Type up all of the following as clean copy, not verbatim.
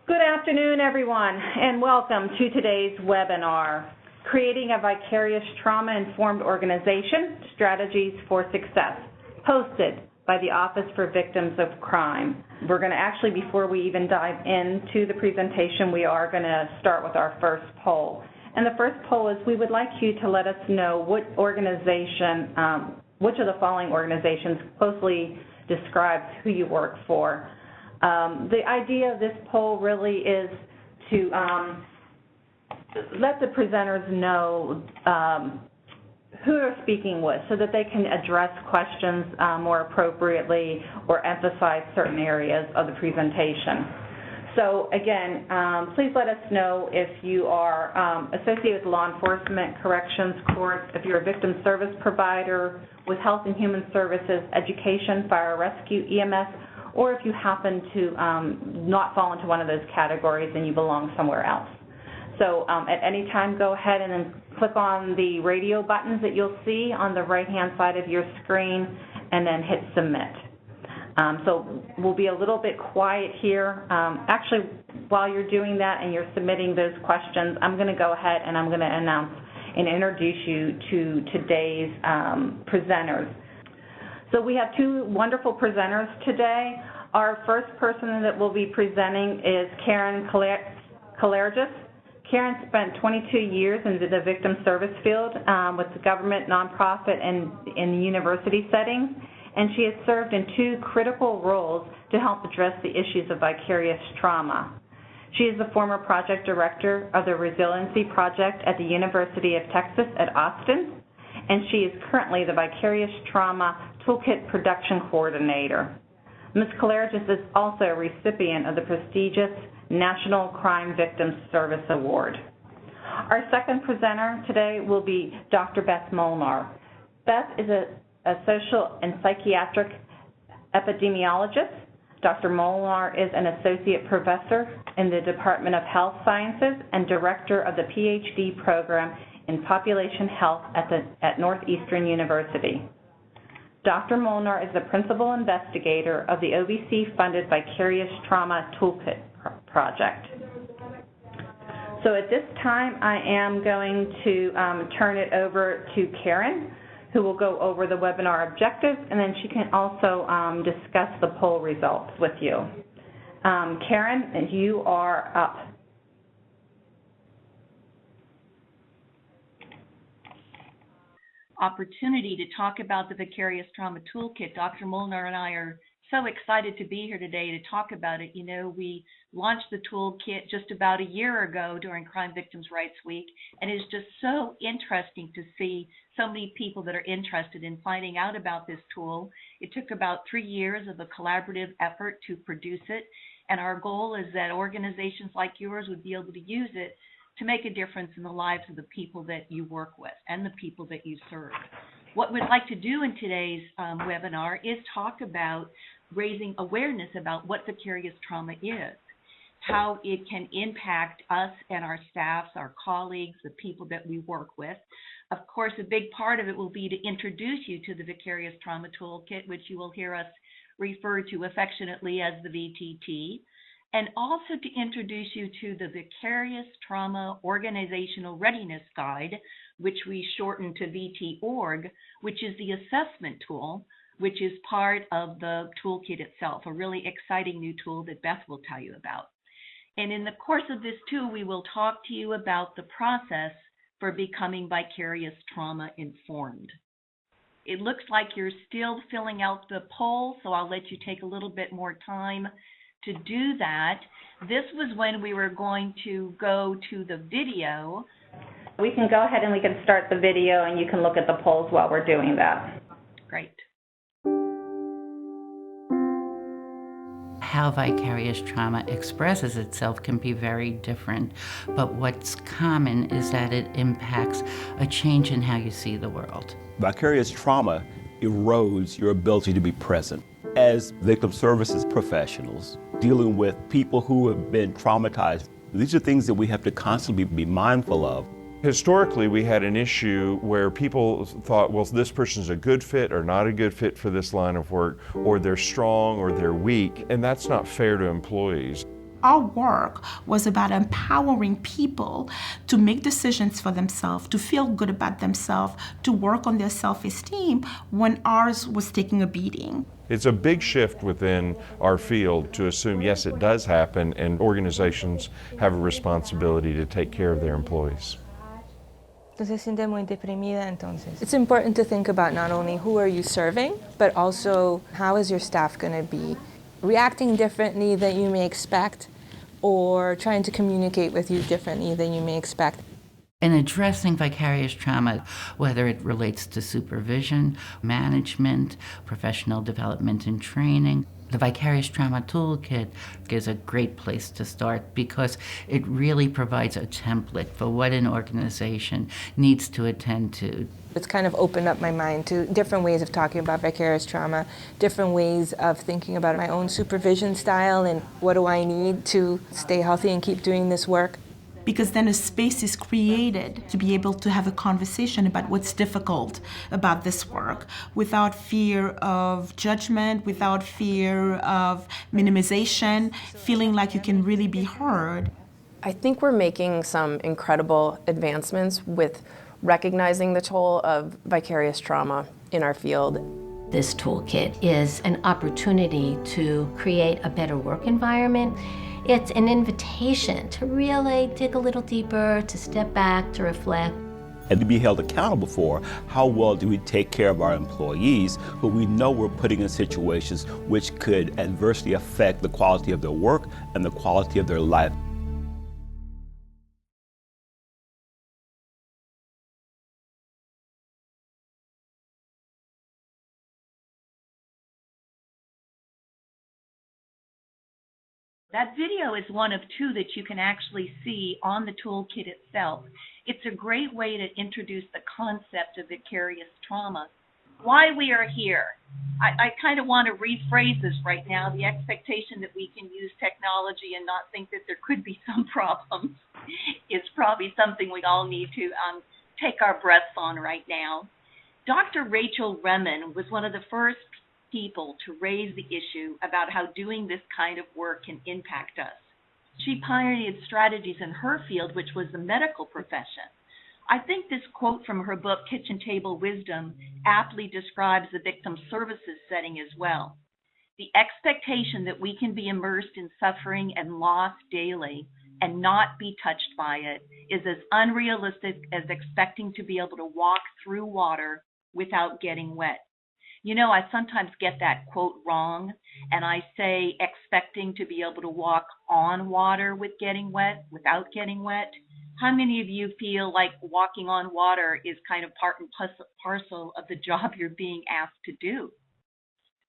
Good afternoon, everyone, and welcome to today's webinar, Creating a Vicarious Trauma-Informed Organization, Strategies for Success, hosted by the Office for Victims of Crime. We're going to actually, before we even dive into the presentation, we are going to start with our first poll. And the first poll is, we would like you to let us know what organization, which of the following organizations closely describes who you work for. The idea of this poll really is to let the presenters know who they're speaking with so that they can address questions more appropriately or emphasize certain areas of the presentation. So again, please let us know if you are associated with law enforcement, corrections, courts, if you're a victim service provider with health and human services, education, fire rescue, EMS, or if you happen to not fall into one of those categories and you belong somewhere else. So at any time, go ahead and then click on the radio buttons that you'll see on the right-hand side of your screen and then hit submit. So we'll be a little bit quiet here. Actually, while you're doing that and you're submitting those questions, I'm going to go ahead and I'm going to announce and introduce you to today's presenters. So we have two wonderful presenters today. Our first person that will be presenting is Karen Kalergis. Karen spent 22 years in the victim service field with the government, nonprofit, and in the university settings, and she has served in two critical roles to help address the issues of vicarious trauma. She is the former project director of the Resiliency Project at the University of Texas at Austin, and she is currently the Vicarious Trauma Toolkit Production Coordinator. Ms. Kalergis is also a recipient of the prestigious National Crime Victims Service Award. Our second presenter today will be Dr. Beth Molnar. Beth is a social and psychiatric epidemiologist. Dr. Molnar is an associate professor in the Department of Health Sciences and director of the PhD program in population health at Northeastern University. Dr. Molnar is the principal investigator of the OVC-funded Vicarious Trauma Toolkit project. So at this time, I am going to turn it over to Karen, who will go over the webinar objectives, and then she can also discuss the poll results with you. Karen, you are up. Opportunity to talk about the Vicarious Trauma Toolkit. Dr. Molnar and I are so excited to be here today to talk about it. You know, we launched the toolkit just about a year ago during Crime Victims' Rights Week, and it's just so interesting to see so many people that are interested in finding out about this tool. It took about 3 years of a collaborative effort to produce it, and our goal is that organizations like yours would be able to use it to make a difference in the lives of the people that you work with and the people that you serve. What we'd like to do in today's webinar is talk about raising awareness about what vicarious trauma is, how it can impact us and our staffs, our colleagues, the people that we work with. Of course, a big part of it will be to introduce you to the Vicarious Trauma Toolkit, which you will hear us refer to affectionately as the VTT, and also to introduce you to the Vicarious Trauma Organizational Readiness Guide, which we shorten to VT.org, which is the assessment tool, which is part of the toolkit itself, a really exciting new tool that Beth will tell you about. And in the course of this too, we will talk to you about the process for becoming vicarious trauma informed. It looks like you're still filling out the poll, so I'll let you take a little bit more time to do that. This was when we were going to go to the video. We can go ahead and we can start the video and you can look at the polls while we're doing that. Great. How vicarious trauma expresses itself can be very different, but what's common is that it impacts a change in how you see the world. Vicarious trauma erodes your ability to be present. As victim services professionals, dealing with people who have been traumatized, these are things that we have to constantly be mindful of. Historically, we had an issue where people thought, well, this person's a good fit or not a good fit for this line of work, or they're strong or they're weak, and that's not fair to employees. Our work was about empowering people to make decisions for themselves, to feel good about themselves, to work on their self-esteem when ours was taking a beating. It's a big shift within our field to assume, yes, it does happen, and organizations have a responsibility to take care of their employees. Se siente muy deprimida, entonces. It's important to think about not only who are you serving, but also how is your staff going to be reacting differently than you may expect, or trying to communicate with you differently than you may expect. In addressing vicarious trauma, whether it relates to supervision, management, professional development and training, the Vicarious Trauma Toolkit is a great place to start because it really provides a template for what an organization needs to attend to. It's kind of opened up my mind to different ways of talking about vicarious trauma, different ways of thinking about my own supervision style and what do I need to stay healthy and keep doing this work. Because then a space is created to be able to have a conversation about what's difficult about this work without fear of judgment, without fear of minimization, feeling like you can really be heard. I think we're making some incredible advancements with recognizing the toll of vicarious trauma in our field. This toolkit is an opportunity to create a better work environment. It's an invitation to really dig a little deeper, to step back, to reflect. And to be held accountable for how well do we take care of our employees who we know we're putting in situations which could adversely affect the quality of their work and the quality of their life. That video is one of two that you can actually see on the toolkit itself. It's a great way to introduce the concept of vicarious trauma. Why we are here. I kind of want to rephrase this right now. The expectation that we can use technology and not think that there could be some problems is probably something we all need to take our breaths on right now. Dr. Rachel Remen was one of the first people to raise the issue about how doing this kind of work can impact us. She pioneered strategies in her field, which was the medical profession. I think this quote from her book, Kitchen Table Wisdom, aptly describes the victim services setting as well. The expectation that we can be immersed in suffering and loss daily and not be touched by it is as unrealistic as expecting to be able to walk through water without getting wet. You know, I sometimes get that quote wrong, and I say expecting to be able to walk on water without getting wet. How many of you feel like walking on water is kind of part and parcel of the job you're being asked to do?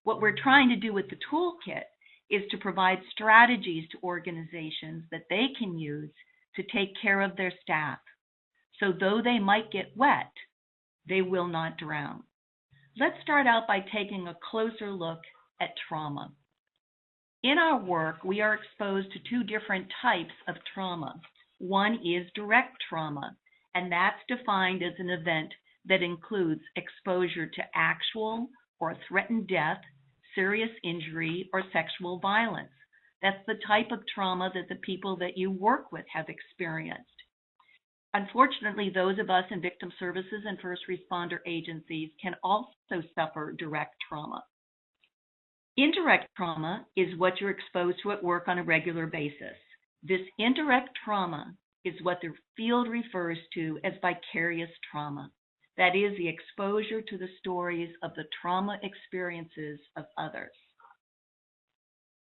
What we're trying to do with the toolkit is to provide strategies to organizations that they can use to take care of their staff. So though they might get wet, they will not drown. Let's start out by taking a closer look at trauma. In our work, we are exposed to two different types of trauma. One is direct trauma, and that's defined as an event that includes exposure to actual or threatened death, serious injury, or sexual violence. That's the type of trauma that the people that you work with have experienced. Unfortunately, those of us in victim services and first responder agencies can also suffer direct trauma. Indirect trauma is what you're exposed to at work on a regular basis. This indirect trauma is what the field refers to as vicarious trauma. That is the exposure to the stories of the trauma experiences of others.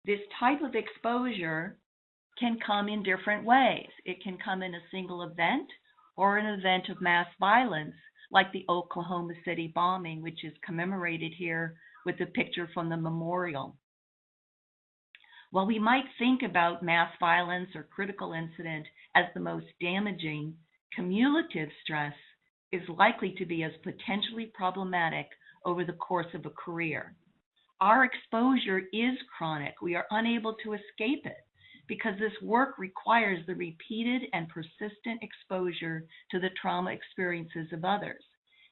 This type of exposure can come in different ways. It can come in a single event or an event of mass violence, like the Oklahoma City bombing, which is commemorated here with the picture from the memorial. While we might think about mass violence or critical incident as the most damaging, cumulative stress is likely to be as potentially problematic over the course of a career. Our exposure is chronic. We are unable to escape it, because this work requires the repeated and persistent exposure to the trauma experiences of others.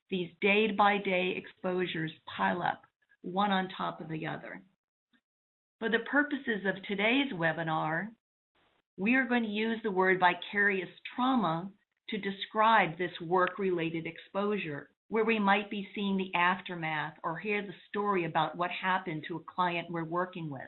These day-by-day exposures pile up, one on top of the other. For the purposes of today's webinar, we are going to use the word vicarious trauma to describe this work-related exposure, where we might be seeing the aftermath or hear the story about what happened to a client we're working with.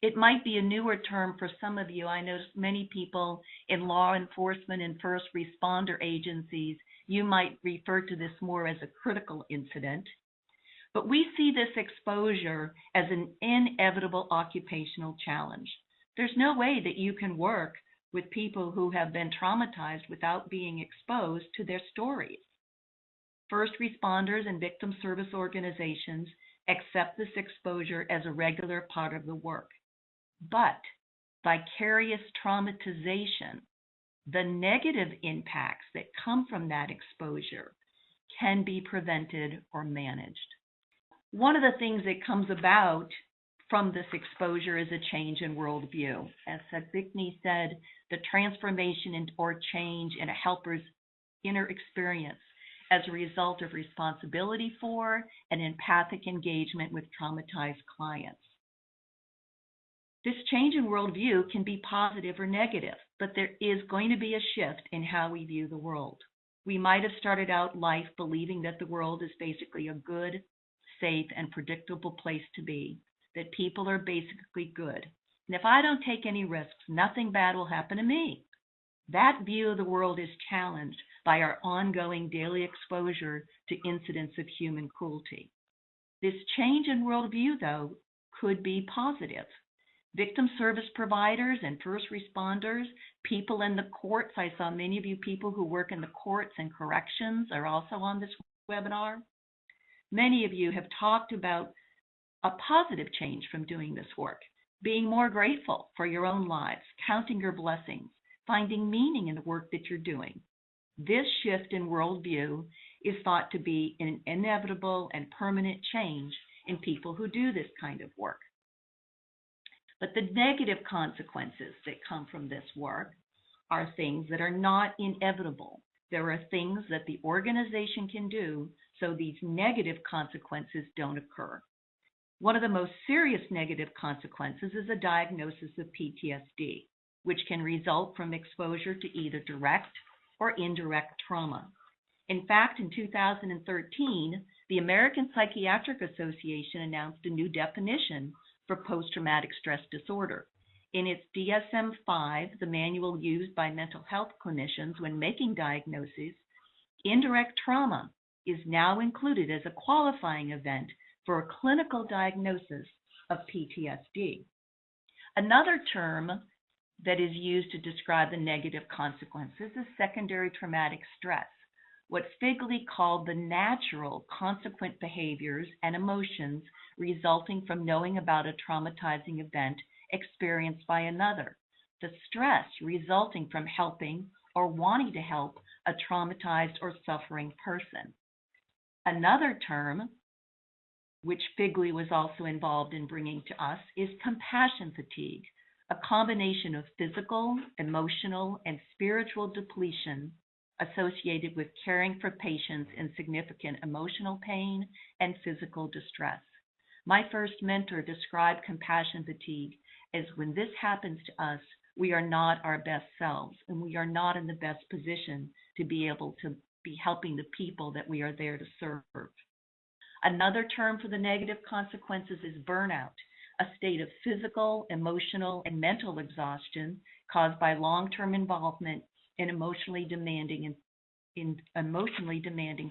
It might be a newer term for some of you. I know many people in law enforcement and first responder agencies, you might refer to this more as a critical incident. But we see this exposure as an inevitable occupational challenge. There's no way that you can work with people who have been traumatized without being exposed to their stories. First responders and victim service organizations accept this exposure as a regular part of the work. But vicarious traumatization, the negative impacts that come from that exposure, can be prevented or managed. One of the things that comes about from this exposure is a change in worldview. As Sadvikni said, the transformation or change in a helper's inner experience as a result of responsibility for and empathic engagement with traumatized clients. This change in worldview can be positive or negative, but there is going to be a shift in how we view the world. We might have started out life believing that the world is basically a good, safe, and predictable place to be, that people are basically good. And if I don't take any risks, nothing bad will happen to me. That view of the world is challenged by our ongoing daily exposure to incidents of human cruelty. This change in worldview, though, could be positive. Victim service providers and first responders, people in the courts, I saw many of you people who work in the courts and corrections are also on this webinar. Many of you have talked about a positive change from doing this work, being more grateful for your own lives, counting your blessings, finding meaning in the work that you're doing. This shift in worldview is thought to be an inevitable and permanent change in people who do this kind of work. But the negative consequences that come from this work are things that are not inevitable. There are things that the organization can do so these negative consequences don't occur. One of the most serious negative consequences is a diagnosis of PTSD, which can result from exposure to either direct or indirect trauma. In fact, in 2013, the American Psychiatric Association announced a new definition for post-traumatic stress disorder. In its DSM-5, the manual used by mental health clinicians when making diagnoses, indirect trauma is now included as a qualifying event for a clinical diagnosis of PTSD. Another term that is used to describe the negative consequences is secondary traumatic stress, what Figley called the natural consequent behaviors and emotions resulting from knowing about a traumatizing event experienced by another, the stress resulting from helping or wanting to help a traumatized or suffering person. Another term, which Figley was also involved in bringing to us, is compassion fatigue, a combination of physical, emotional, and spiritual depletion associated with caring for patients in significant emotional pain and physical distress. My first mentor described compassion fatigue as when this happens to us, we are not our best selves and we are not in the best position to be able to be helping the people that we are there to serve. Another term for the negative consequences is burnout, a state of physical, emotional, and mental exhaustion caused by long-term involvement in emotionally demanding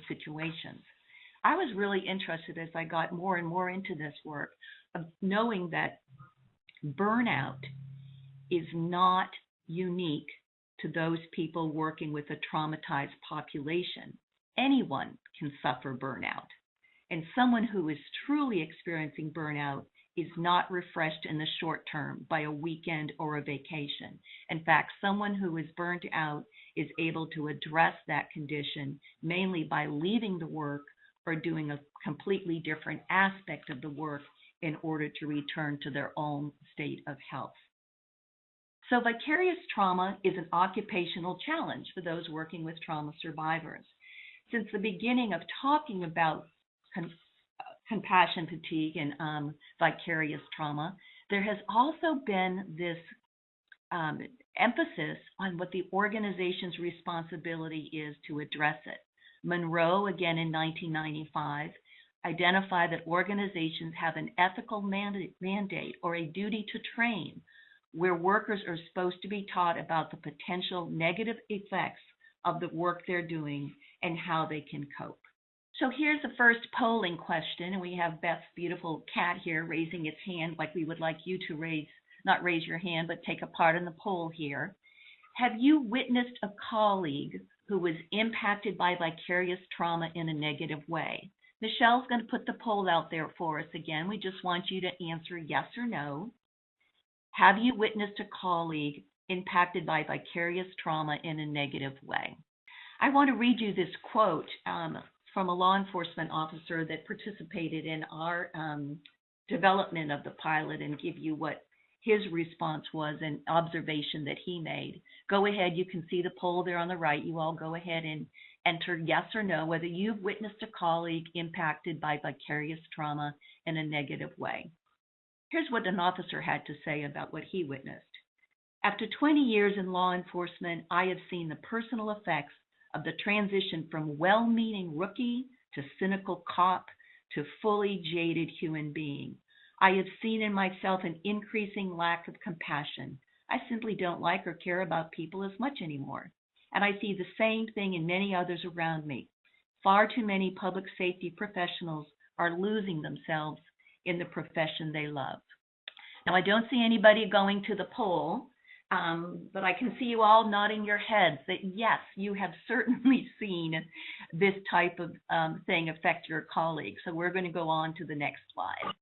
situations. I was really interested as I got more and more into this work of knowing that burnout is not unique to those people working with a traumatized population. Anyone can suffer burnout. And someone who is truly experiencing burnout is not refreshed in the short term by a weekend or a vacation. In fact, someone who is burnt out is able to address that condition mainly by leaving the work or doing a completely different aspect of the work in order to return to their own state of health. So vicarious trauma is an occupational challenge for those working with trauma survivors. Since the beginning of talking about compassion fatigue and vicarious trauma, there has also been this emphasis on what the organization's responsibility is to address it. Monroe, again in 1995, identified that organizations have an ethical mandate or a duty to train where workers are supposed to be taught about the potential negative effects of the work they're doing and how they can cope. So here's the first polling question, and we have Beth's beautiful cat here raising its hand like we would like you to not raise your hand, but take a part in the poll here. Have you witnessed a colleague who was impacted by vicarious trauma in a negative way? Michelle's going to put the poll out there for us again. We just want you to answer yes or no. Have you witnessed a colleague impacted by vicarious trauma in a negative way? I want to read you this quote from a law enforcement officer that participated in our development of the pilot and give you what his response was and observation that he made. Go ahead, you can see the poll there on the right. You all go ahead and enter yes or no whether you've witnessed a colleague impacted by vicarious trauma in a negative way. Here's what an officer had to say about what he witnessed. After 20 years in law enforcement, I have seen the personal effects of the transition from well-meaning rookie to cynical cop to fully jaded human being. I have seen in myself an increasing lack of compassion. I simply don't like or care about people as much anymore. And I see the same thing in many others around me. Far too many public safety professionals are losing themselves in the profession they love. Now, I don't see anybody going to the poll, but I can see you all nodding your heads that yes, you have certainly seen this type of thing affect your colleagues. So we're going to go on to the next slide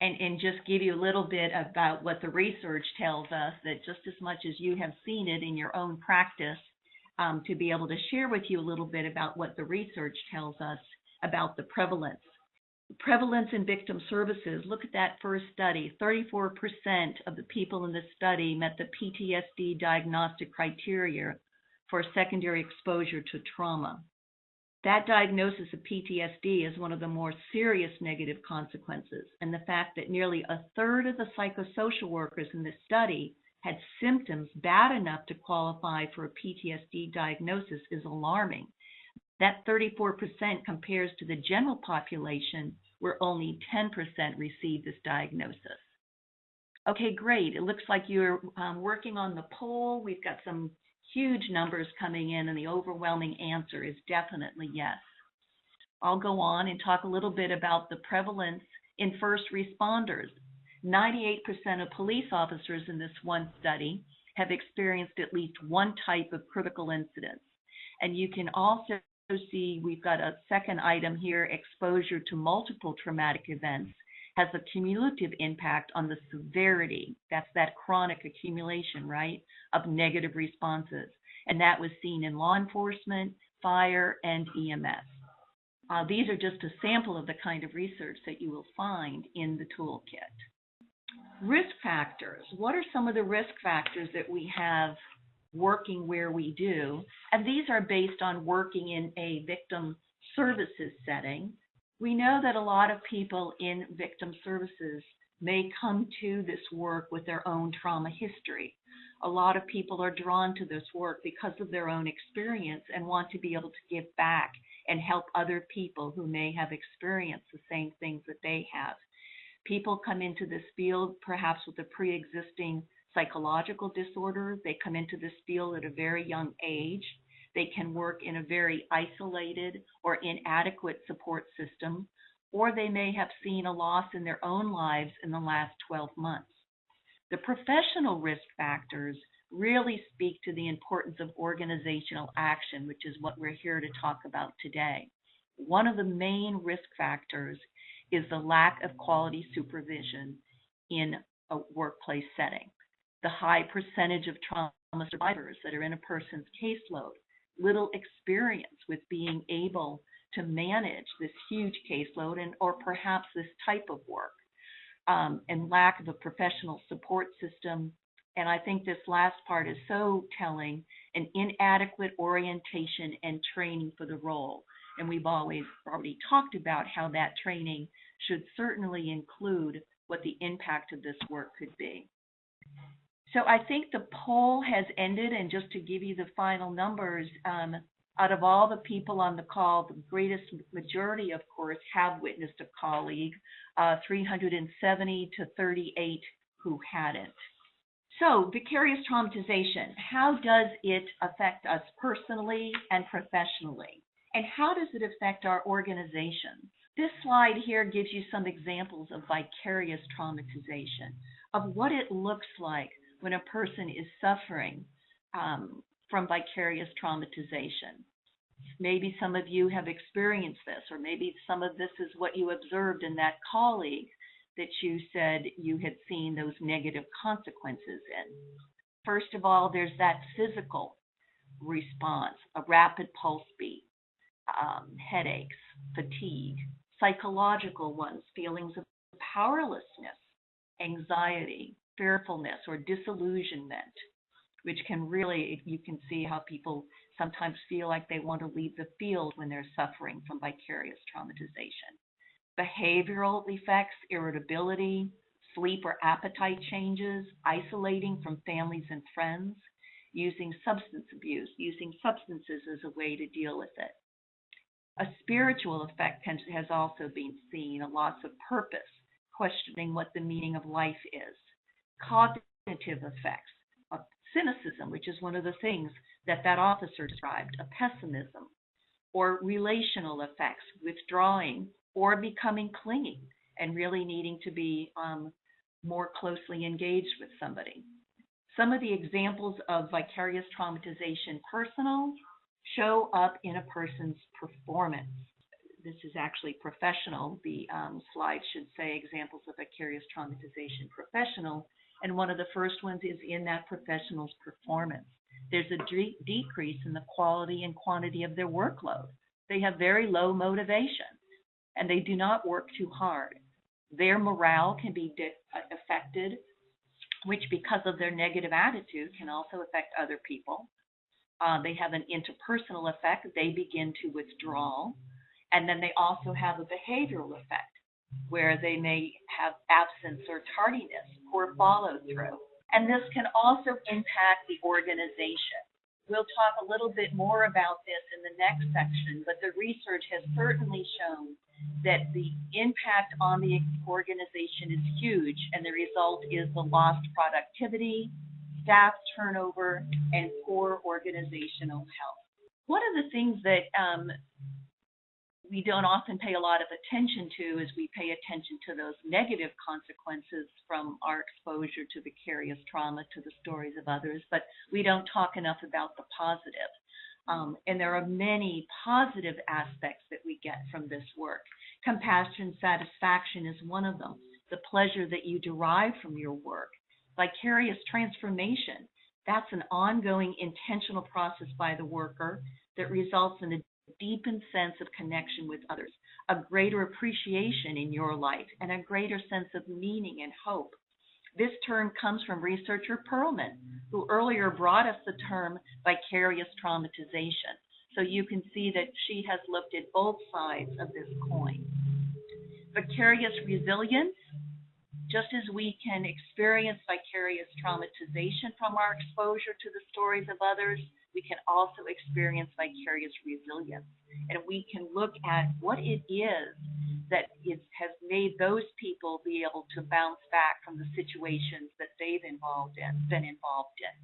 and just give you a little bit about what the research tells us, that just as much as you have seen it in your own practice, to be able to share with you a little bit about what the research tells us about the prevalence. Prevalence in victim services, look at that first study. 34% of the people in this study met the PTSD diagnostic criteria for secondary exposure to trauma. That diagnosis of PTSD is one of the more serious negative consequences, and the fact that nearly a third of the psychosocial workers in this study had symptoms bad enough to qualify for a PTSD diagnosis is alarming. That 34% compares to the general population where only 10% receive this diagnosis. Okay, great. It looks like you're working on the poll. We've got some huge numbers coming in, and the overwhelming answer is definitely yes. I'll go on and talk a little bit about the prevalence in first responders. 98% of police officers in this one study have experienced at least one type of critical incident. And you can also see we've got a second item here, exposure to multiple traumatic events has a cumulative impact on the severity, that's that chronic accumulation, right, of negative responses. And that was seen in law enforcement, fire, and EMS. These are just a sample of the kind of research that you will find in the toolkit. Risk factors. What are some of the risk factors that we have working where we do? And these are based on working in a victim services setting. We know that a lot of people in victim services may come to this work with their own trauma history. A lot of people are drawn to this work because of their own experience and want to be able to give back and help other people who may have experienced the same things that they have. People come into this field perhaps with a pre-existing psychological disorder. They come into this field at a very young age. They can work in a very isolated or inadequate support system, or they may have seen a loss in their own lives in the last 12 months. The professional risk factors really speak to the importance of organizational action, which is what we're here to talk about today. One of the main risk factors is the lack of quality supervision in a workplace setting. The high percentage of trauma survivors that are in a person's caseload, little experience with being able to manage this huge caseload or perhaps this type of work, and lack of a professional support system. And I think this last part is so telling, an inadequate orientation and training for the role. And we've already talked about how that training should certainly include what the impact of this work could be. So I think the poll has ended, and just to give you the final numbers, out of all the people on the call, the greatest majority, of course, have witnessed a colleague, 370 to 38 who hadn't. So vicarious traumatization, how does it affect us personally and professionally? And how does it affect our organization? This slide here gives you some examples of vicarious traumatization, of what it looks like when a person is suffering from vicarious traumatization. Maybe some of you have experienced this, or maybe some of this is what you observed in that colleague that you said you had seen those negative consequences in. First of all, there's that physical response, a rapid pulse beat, headaches, fatigue, psychological ones, feelings of powerlessness, anxiety, fearfulness, or disillusionment, which can really, you can see how people sometimes feel like they want to leave the field when they're suffering from vicarious traumatization. Behavioral effects, irritability, sleep or appetite changes, isolating from families and friends, using substance abuse, using substances as a way to deal with it. A spiritual effect has also been seen, a loss of purpose, questioning what the meaning of life is. Cognitive effects, a cynicism, which is one of the things that officer described, a pessimism, or relational effects, withdrawing or becoming clingy and really needing to be more closely engaged with somebody. Some of the examples of vicarious traumatization personal show up in a person's performance. This is actually professional. The slide should say examples of vicarious traumatization professional, and one of the first ones is in that professional's performance. There's a decrease in the quality and quantity of their workload. They have very low motivation, and they do not work too hard. Their morale can be affected, which because of their negative attitude can also affect other people. They have an interpersonal effect. They begin to withdraw. And then they also have a behavioral effect where they may have absence or tardiness, poor follow through. And this can also impact the organization. We'll talk a little bit more about this in the next section, but the research has certainly shown that the impact on the organization is huge, and the result is the lost productivity, staff turnover, and poor organizational health. One of the things that we don't often pay a lot of attention to is we pay attention to those negative consequences from our exposure to vicarious trauma, to the stories of others, but we don't talk enough about the positive. And there are many positive aspects that we get from this work. Compassion, satisfaction is one of them. The pleasure that you derive from your work. Vicarious transformation, that's an ongoing intentional process by the worker that results in a deepened sense of connection with others, a greater appreciation in your life, and a greater sense of meaning and hope. This term comes from researcher Perlman, who earlier brought us the term vicarious traumatization. So you can see that she has looked at both sides of this coin. Vicarious resilience, just as we can experience vicarious traumatization from our exposure to the stories of others, we can also experience vicarious resilience. And we can look at what it is that has made those people be able to bounce back from the situations that they've been involved in.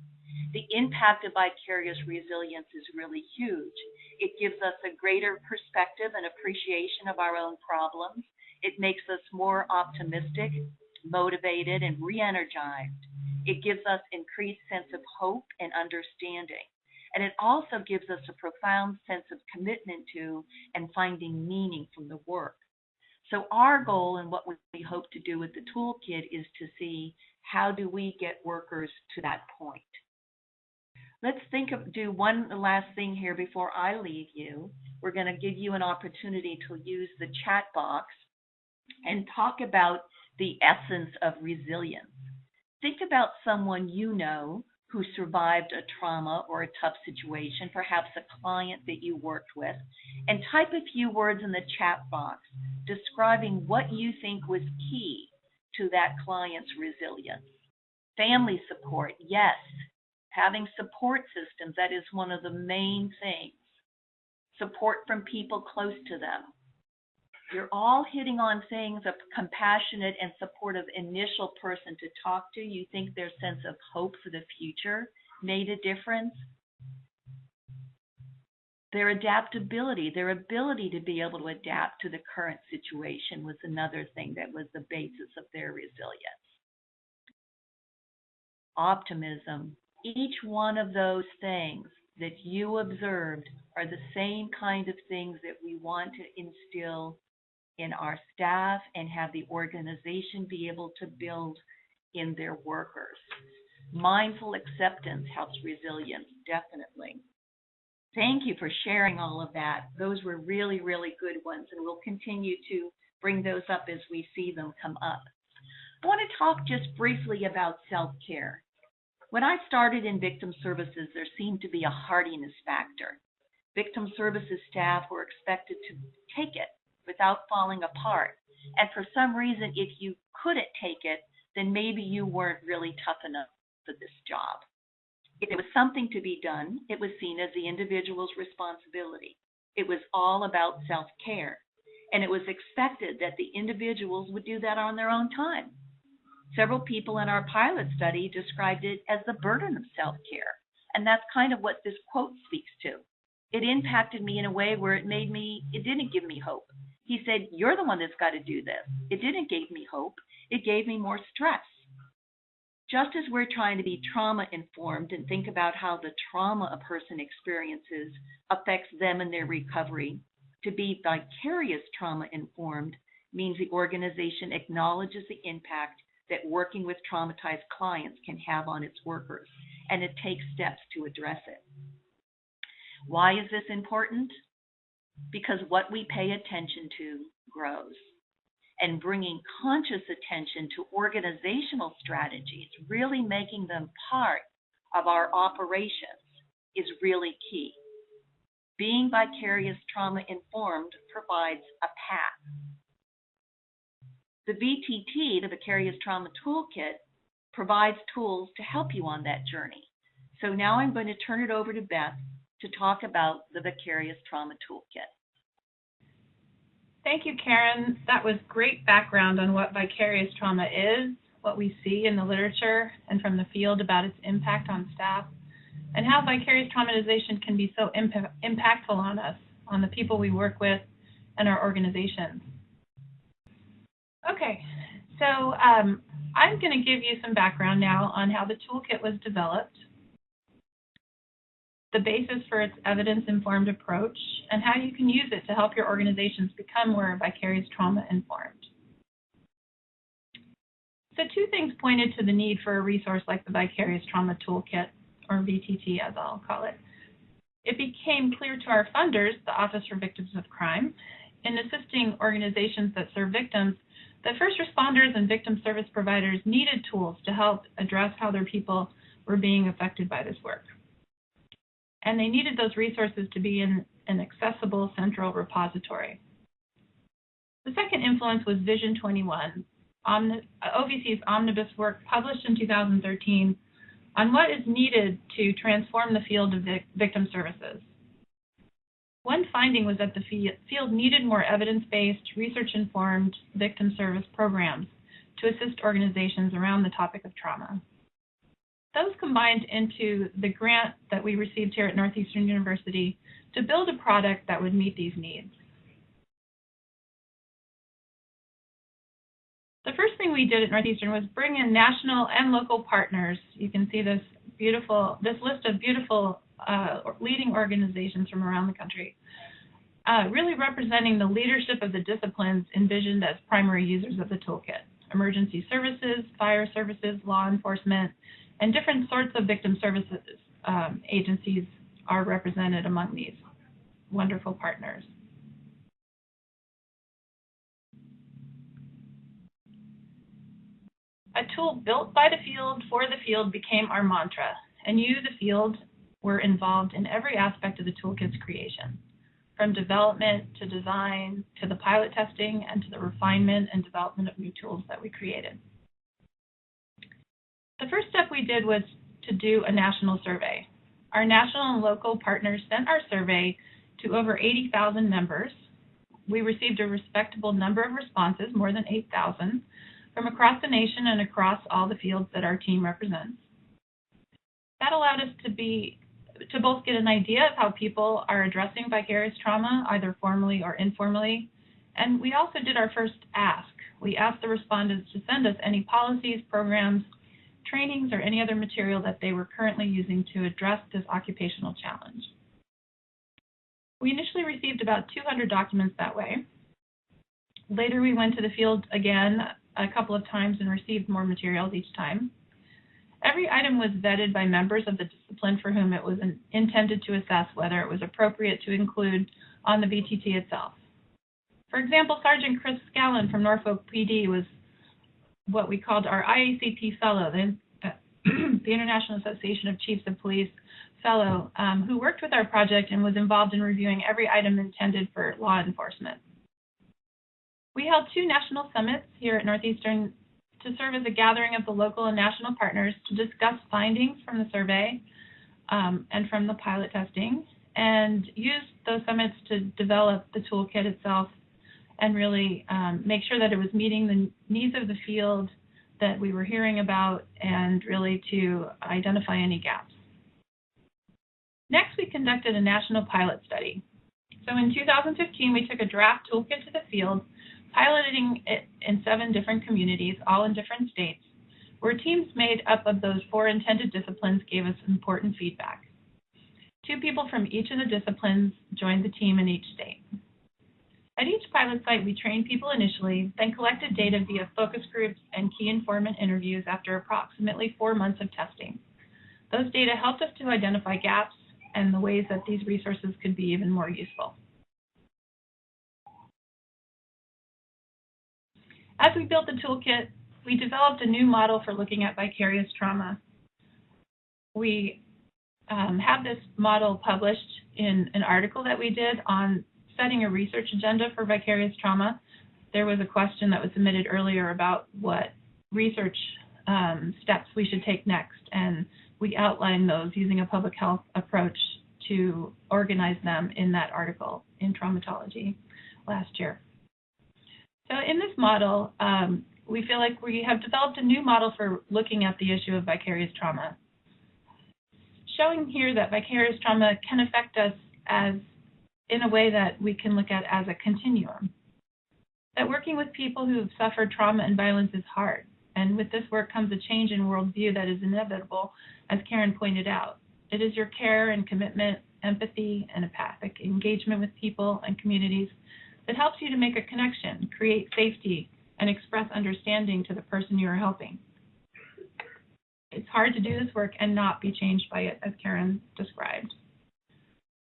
The impact of vicarious resilience is really huge. It gives us a greater perspective and appreciation of our own problems. It makes us more optimistic, motivated, and re-energized. It gives us increased sense of hope and understanding. And it also gives us a profound sense of commitment to and finding meaning from the work. So our goal and what we hope to do with the toolkit is to see how do we get workers to that point. Let's do one last thing here before I leave you. We're going to give you an opportunity to use the chat box and talk about the essence of resilience. Think about someone you know who survived a trauma or a tough situation, perhaps a client that you worked with, and type a few words in the chat box describing what you think was key to that client's resilience. Family support, yes. Having support systems, that is one of the main things. Support from people close to them. You're all hitting on things, a compassionate and supportive initial person to talk to. You think their sense of hope for the future made a difference. Their adaptability, their ability to be able to adapt to the current situation was another thing that was the basis of their resilience. Optimism, each one of those things that you observed are the same kind of things that we want to instill in our staff and have the organization be able to build in their workers. Mindful acceptance helps resilience, definitely. Thank you for sharing all of that. Those were really, really good ones, and we'll continue to bring those up as we see them come up. I want to talk just briefly about self-care. When I started in victim services, there seemed to be a hardiness factor. Victim services staff were expected to take it without falling apart. And for some reason, if you couldn't take it, then maybe you weren't really tough enough for this job. If it was something to be done, it was seen as the individual's responsibility. It was all about self-care. And it was expected that the individuals would do that on their own time. Several people in our pilot study described it as the burden of self-care. And that's kind of what this quote speaks to. It impacted me in a way where it didn't give me hope. He said, you're the one that's got to do this. It didn't give me hope. It gave me more stress. Just as we're trying to be trauma-informed and think about how the trauma a person experiences affects them in their recovery, to be vicarious trauma-informed means the organization acknowledges the impact that working with traumatized clients can have on its workers, and it takes steps to address it. Why is this important? Because what we pay attention to grows. And bringing conscious attention to organizational strategies, really making them part of our operations, is really key. Being vicarious trauma-informed provides a path. The VTT, the Vicarious Trauma Toolkit, provides tools to help you on that journey. So now I'm going to turn it over to Beth to talk about the Vicarious Trauma Toolkit. Thank you, Karen. That was great background on what vicarious trauma is, what we see in the literature and from the field about its impact on staff, and how vicarious traumatization can be so impactful on us, on the people we work with, and our organizations. Okay, so I'm going to give you some background now on how the toolkit was developed, the basis for its evidence-informed approach, and how you can use it to help your organizations become more vicarious trauma-informed. So 2 things pointed to the need for a resource like the Vicarious Trauma Toolkit, or VTT as I'll call it. It became clear to our funders, the Office for Victims of Crime, in assisting organizations that serve victims, that first responders and victim service providers needed tools to help address how their people were being affected by this work. And they needed those resources to be in an accessible central repository. The second influence was Vision 21, OVC's omnibus work published in 2013 on what is needed to transform the field of victim services. One finding was that the field needed more evidence-based, research-informed victim service programs to assist organizations around the topic of trauma. Those combined into the grant that we received here at Northeastern University to build a product that would meet these needs. The first thing we did at Northeastern was bring in national and local partners. You can see this list of beautiful leading organizations from around the country, really representing the leadership of the disciplines envisioned as primary users of the toolkit. Emergency services, fire services, law enforcement, and different sorts of victim services agencies are represented among these wonderful partners. A tool built by the field for the field became our mantra, and you, the field, were involved in every aspect of the toolkit's creation, from development to design to the pilot testing and to the refinement and development of new tools that we created. The first step we did was to do a national survey. Our national and local partners sent our survey to over 80,000 members. We received a respectable number of responses, more than 8,000, from across the nation and across all the fields that our team represents. That allowed us to both get an idea of how people are addressing vicarious trauma, either formally or informally, and we also did our first ask. We asked the respondents to send us any policies, programs, trainings, or any other material that they were currently using to address this occupational challenge. We initially received about 200 documents that way. Later, we went to the field again a couple of times and received more materials each time. Every item was vetted by members of the discipline for whom it was intended to assess whether it was appropriate to include on the VTT itself. For example, Sergeant Chris Scallon from Norfolk PD was what we called our IACP Fellow, the International Association of Chiefs of Police Fellow, who worked with our project and was involved in reviewing every item intended for law enforcement. We held 2 national summits here at Northeastern to serve as a gathering of the local and national partners to discuss findings from the survey and from the pilot testing, and use those summits to develop the toolkit itself and really make sure that it was meeting the needs of the field that we were hearing about, and really to identify any gaps. Next, we conducted a national pilot study. So in 2015, we took a draft toolkit to the field, piloting it in 7 different communities, all in different states, where teams made up of those 4 intended disciplines gave us important feedback. 2 people from each of the disciplines joined the team in each state. At each pilot site, we trained people initially, then collected data via focus groups and key informant interviews after approximately 4 months of testing. Those data helped us to identify gaps and the ways that these resources could be even more useful. As we built the toolkit, we developed a new model for looking at vicarious trauma. We have this model published in an article that we did on setting a research agenda for vicarious trauma. There was a question that was submitted earlier about what research steps we should take next, and we outlined those using a public health approach to organize them in that article in Traumatology last year. So in this model, we feel like we have developed a new model for looking at the issue of vicarious trauma, showing here that vicarious trauma can affect us in a way that we can look at as a continuum. That working with people who have suffered trauma and violence is hard, and with this work comes a change in worldview that is inevitable, as Karen pointed out. It is your care and commitment, empathy, and empathic engagement with people and communities that helps you to make a connection, create safety, and express understanding to the person you are helping. It's hard to do this work and not be changed by it, as Karen described.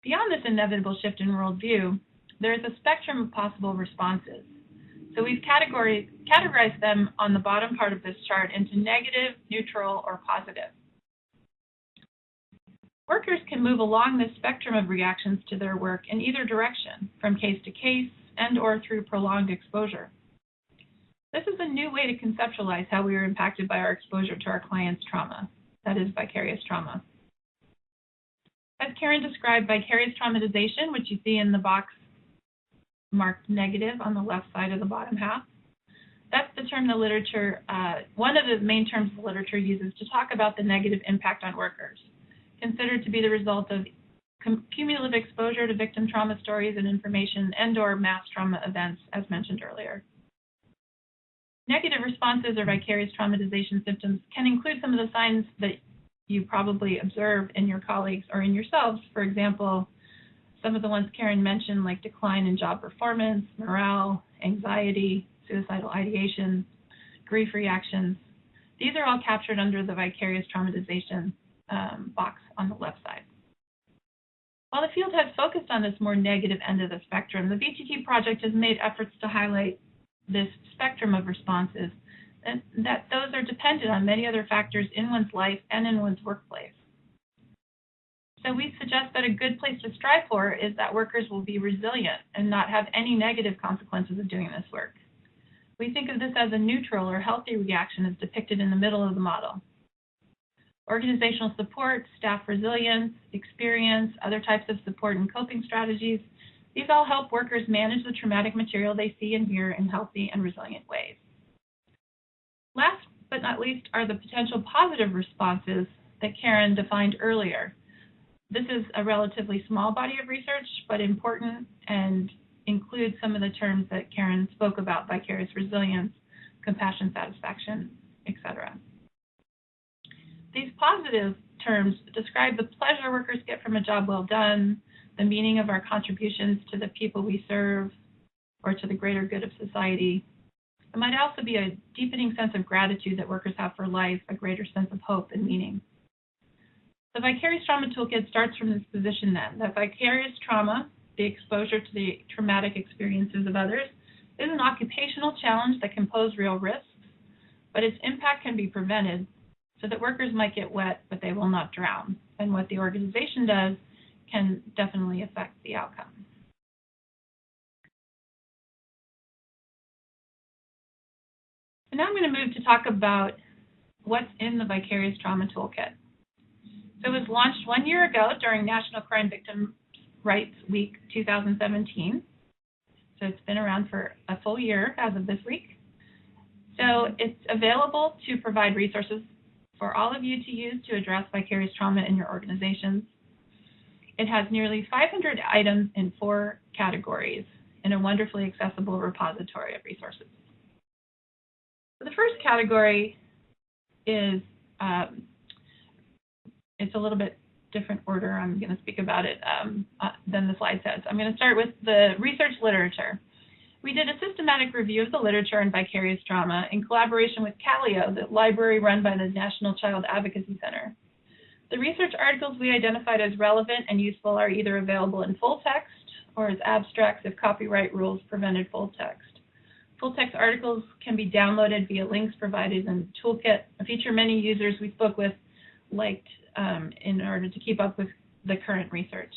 Beyond this inevitable shift in worldview, there is a spectrum of possible responses. So we've categorized them on the bottom part of this chart into negative, neutral, or positive. Workers can move along this spectrum of reactions to their work in either direction, from case to case and or through prolonged exposure. This is a new way to conceptualize how we are impacted by our exposure to our client's trauma, that is vicarious trauma. As Karen described, vicarious traumatization, which you see in the box marked negative on the left side of the bottom half, that's the term the literature, one of the main terms the literature uses to talk about the negative impact on workers, considered to be the result of cumulative exposure to victim trauma stories and information and or mass trauma events, as mentioned earlier. Negative responses or vicarious traumatization symptoms can include some of the signs that you probably observe in your colleagues or in yourselves. For example, some of the ones Karen mentioned, like decline in job performance, morale, anxiety, suicidal ideation, grief reactions. These are all captured under the vicarious traumatization box on the left side. While the field has focused on this more negative end of the spectrum, the VTT project has made efforts to highlight this spectrum of responses, and that those are dependent on many other factors in one's life and in one's workplace. So we suggest that a good place to strive for is that workers will be resilient and not have any negative consequences of doing this work. We think of this as a neutral or healthy reaction as depicted in the middle of the model. organizational support, staff resilience, experience, other types of support and coping strategies. These all help workers manage the traumatic material they see and hear in healthy and resilient ways. Last but not least are the potential positive responses that Karen defined earlier. This is a relatively small body of research, but important and includes some of the terms that Karen spoke about: vicarious resilience, compassion, satisfaction, etc. These positive terms describe the pleasure workers get from a job well done, the meaning of our contributions to the people we serve or to the greater good of society. It might also be a deepening sense of gratitude that workers have for life, a greater sense of hope and meaning. The Vicarious Trauma Toolkit starts from this position then, that vicarious trauma, the exposure to the traumatic experiences of others, is an occupational challenge that can pose real risks, but its impact can be prevented so that workers might get wet, but they will not drown. And what the organization does can definitely affect the outcome. So now I'm going to move to talk about what's in the Vicarious Trauma Toolkit. So it was launched 1 year ago during National Crime Victims' Rights Week 2017. So it's been around for a full year as of this week. So it's available to provide resources for all of you to use to address vicarious trauma in your organizations. It has nearly 500 items in 4 categories in a wonderfully accessible repository of resources. So the first category is, it's a little bit different order. I'm going to speak about it than the slide says. I'm going to start with the research literature. We did a systematic review of the literature on vicarious trauma in collaboration with CALIO, the library run by the National Child Advocacy Center. The research articles we identified as relevant and useful are either available in full text or as abstracts if copyright rules prevented full text. Full text articles can be downloaded via links provided in the toolkit, a feature many users we spoke with liked in order to keep up with the current research.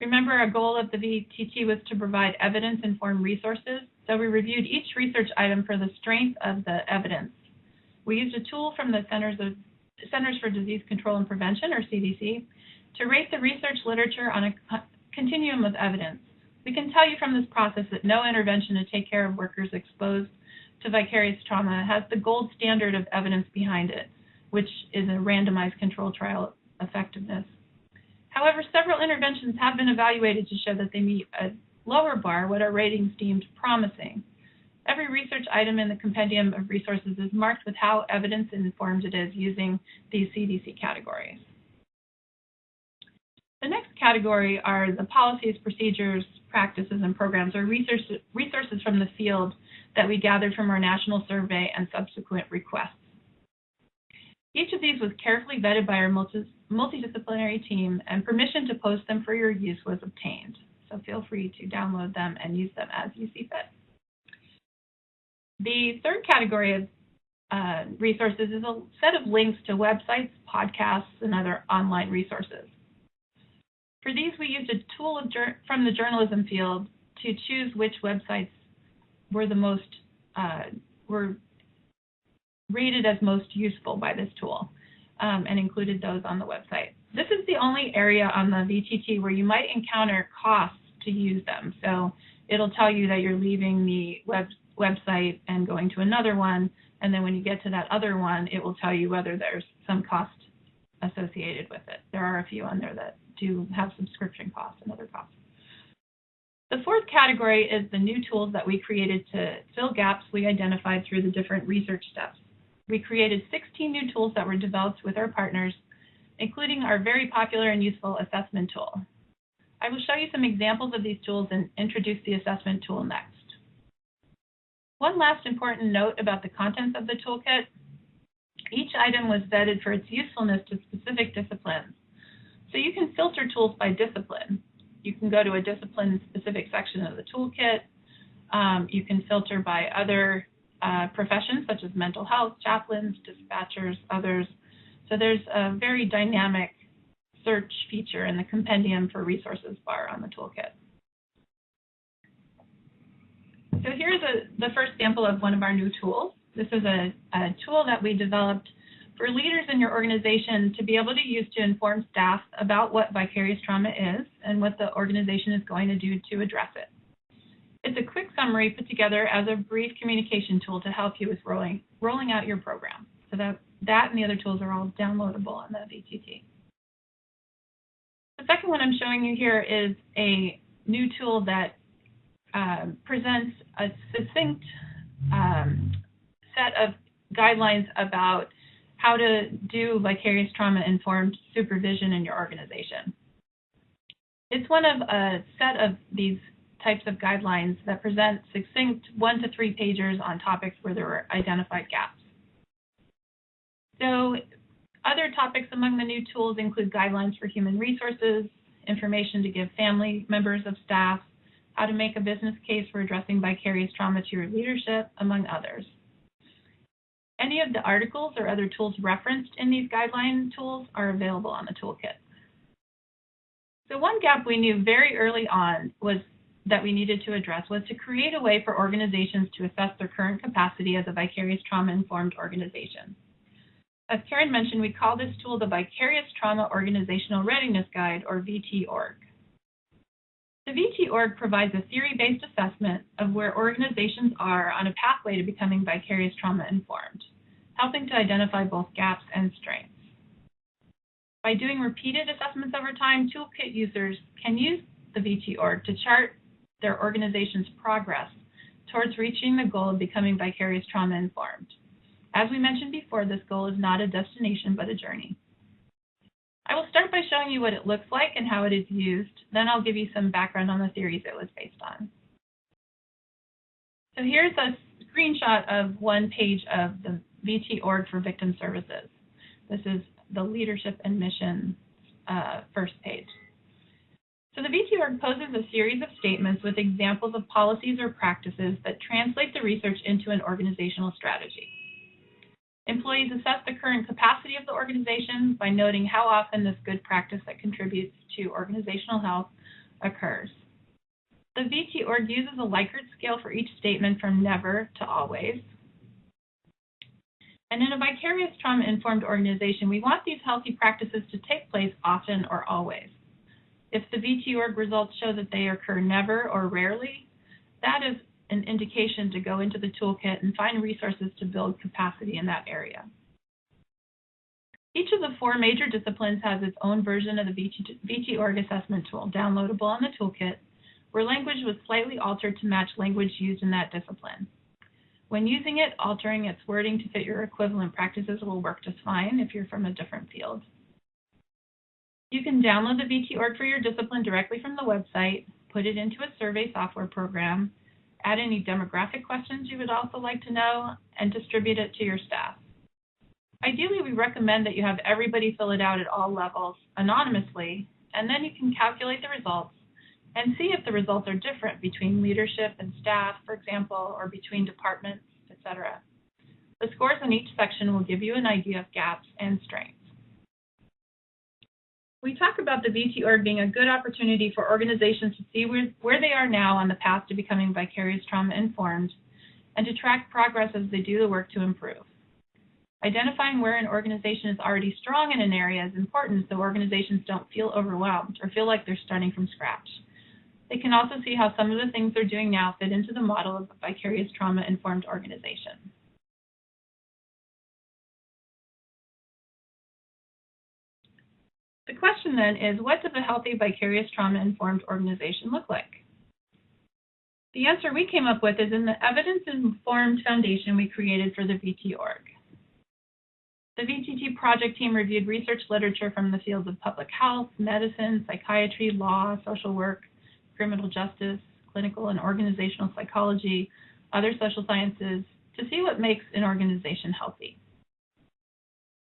Remember, our goal of the VTT was to provide evidence-informed resources, so we reviewed each research item for the strength of the evidence. We used a tool from the Centers for Disease Control and Prevention, or CDC, to rate the research literature on a continuum of evidence. We can tell you from this process that no intervention to take care of workers exposed to vicarious trauma has the gold standard of evidence behind it, which is a randomized control trial effectiveness. However, several interventions have been evaluated to show that they meet a lower bar, what our ratings deemed promising. Every research item in the compendium of resources is marked with how evidence-informed it is using these CDC categories. The next category are the policies, procedures, practices, and programs, or resources from the field that we gathered from our national survey and subsequent requests. Each of these was carefully vetted by our multidisciplinary team, and permission to post them for your use was obtained. So feel free to download them and use them as you see fit. The third category of resources is a set of links to websites, podcasts, and other online resources. For these, we used a tool from the journalism field to choose which websites were the most were rated as most useful by this tool, and included those on the website. This is the only area on the VTT where you might encounter costs to use them. So it'll tell you that you're leaving the website and going to another one, and then when you get to that other one, it will tell you whether there's some cost associated with it. There are a few on there that do have subscription costs and other costs. The fourth category is the new tools that we created to fill gaps we identified through the different research steps. We created 16 new tools that were developed with our partners, including our very popular and useful assessment tool. I will show you some examples of these tools and introduce the assessment tool next. One last important note about the contents of the toolkit: each item was vetted for its usefulness to specific disciplines. So you can filter tools by discipline. You can go to a discipline-specific section of the toolkit. You can filter by other professions, such as mental health, chaplains, dispatchers, others. So there's a very dynamic search feature in the compendium for resources bar on the toolkit. So here's the first sample of one of our new tools. This is a tool that we developed for leaders in your organization to be able to use to inform staff about what vicarious trauma is and what the organization is going to do to address it. It's a quick summary put together as a brief communication tool to help you with rolling out your program. So that and the other tools are all downloadable on the VTT. The second one I'm showing you here is a new tool that presents a succinct set of guidelines about how to do vicarious trauma-informed supervision in your organization. It's one of a set of these types of guidelines that present succinct 1 to 3 pages on topics where there were identified gaps. So other topics among the new tools include guidelines for human resources, information to give family members of staff, how to make a business case for addressing vicarious trauma to your leadership, among others. Any of the articles or other tools referenced in these guideline tools are available on the toolkit. So one gap we knew very early on that we needed to address was to create a way for organizations to assess their current capacity as a vicarious trauma-informed organization. As Karen mentioned, we call this tool the Vicarious Trauma Organizational Readiness Guide, or VT-ORG. The VT-ORG provides a theory-based assessment of where organizations are on a pathway to becoming vicarious trauma-informed, helping to identify both gaps and strengths. By doing repeated assessments over time, toolkit users can use the VT-ORG to chart their organization's progress towards reaching the goal of becoming vicarious trauma-informed. As we mentioned before, this goal is not a destination, but a journey. I will start by showing you what it looks like and how it is used. Then I'll give you some background on the theories it was based on. So here's a screenshot of one page of the VT-ORG for Victim Services. This is the Leadership and Mission first page. So the VT-ORG poses a series of statements with examples of policies or practices that translate the research into an organizational strategy. Employees assess the current capacity of the organization by noting how often this good practice that contributes to organizational health occurs. The VT-ORG uses a Likert scale for each statement from never to always. And in a vicarious trauma-informed organization, we want these healthy practices to take place often or always. If the VT-ORG results show that they occur never or rarely, that is an indication to go into the toolkit and find resources to build capacity in that area. Each of the 4 major disciplines has its own version of the VT-ORG assessment tool, downloadable on the toolkit, where language was slightly altered to match language used in that discipline. When using it, altering its wording to fit your equivalent practices will work just fine if you're from a different field. You can download the VT-ORG for your discipline directly from the website, put it into a survey software program, add any demographic questions you would also like to know, and distribute it to your staff. Ideally, we recommend that you have everybody fill it out at all levels anonymously, and then you can calculate the results and see if the results are different between leadership and staff, for example, or between departments, etc. The scores in each section will give you an idea of gaps and strengths. We talk about the VT-ORG being a good opportunity for organizations to see where they are now on the path to becoming vicarious trauma-informed and to track progress as they do the work to improve. Identifying where an organization is already strong in an area is important so organizations don't feel overwhelmed or feel like they're starting from scratch. They can also see how some of the things they're doing now fit into the model of a vicarious trauma-informed organization. The question then is, what does a healthy vicarious trauma-informed organization look like? The answer we came up with is in the evidence-informed foundation we created for the VT-ORG. The VTT project team reviewed research literature from the fields of public health, medicine, psychiatry, law, social work, criminal justice, clinical and organizational psychology, other social sciences, to see what makes an organization healthy.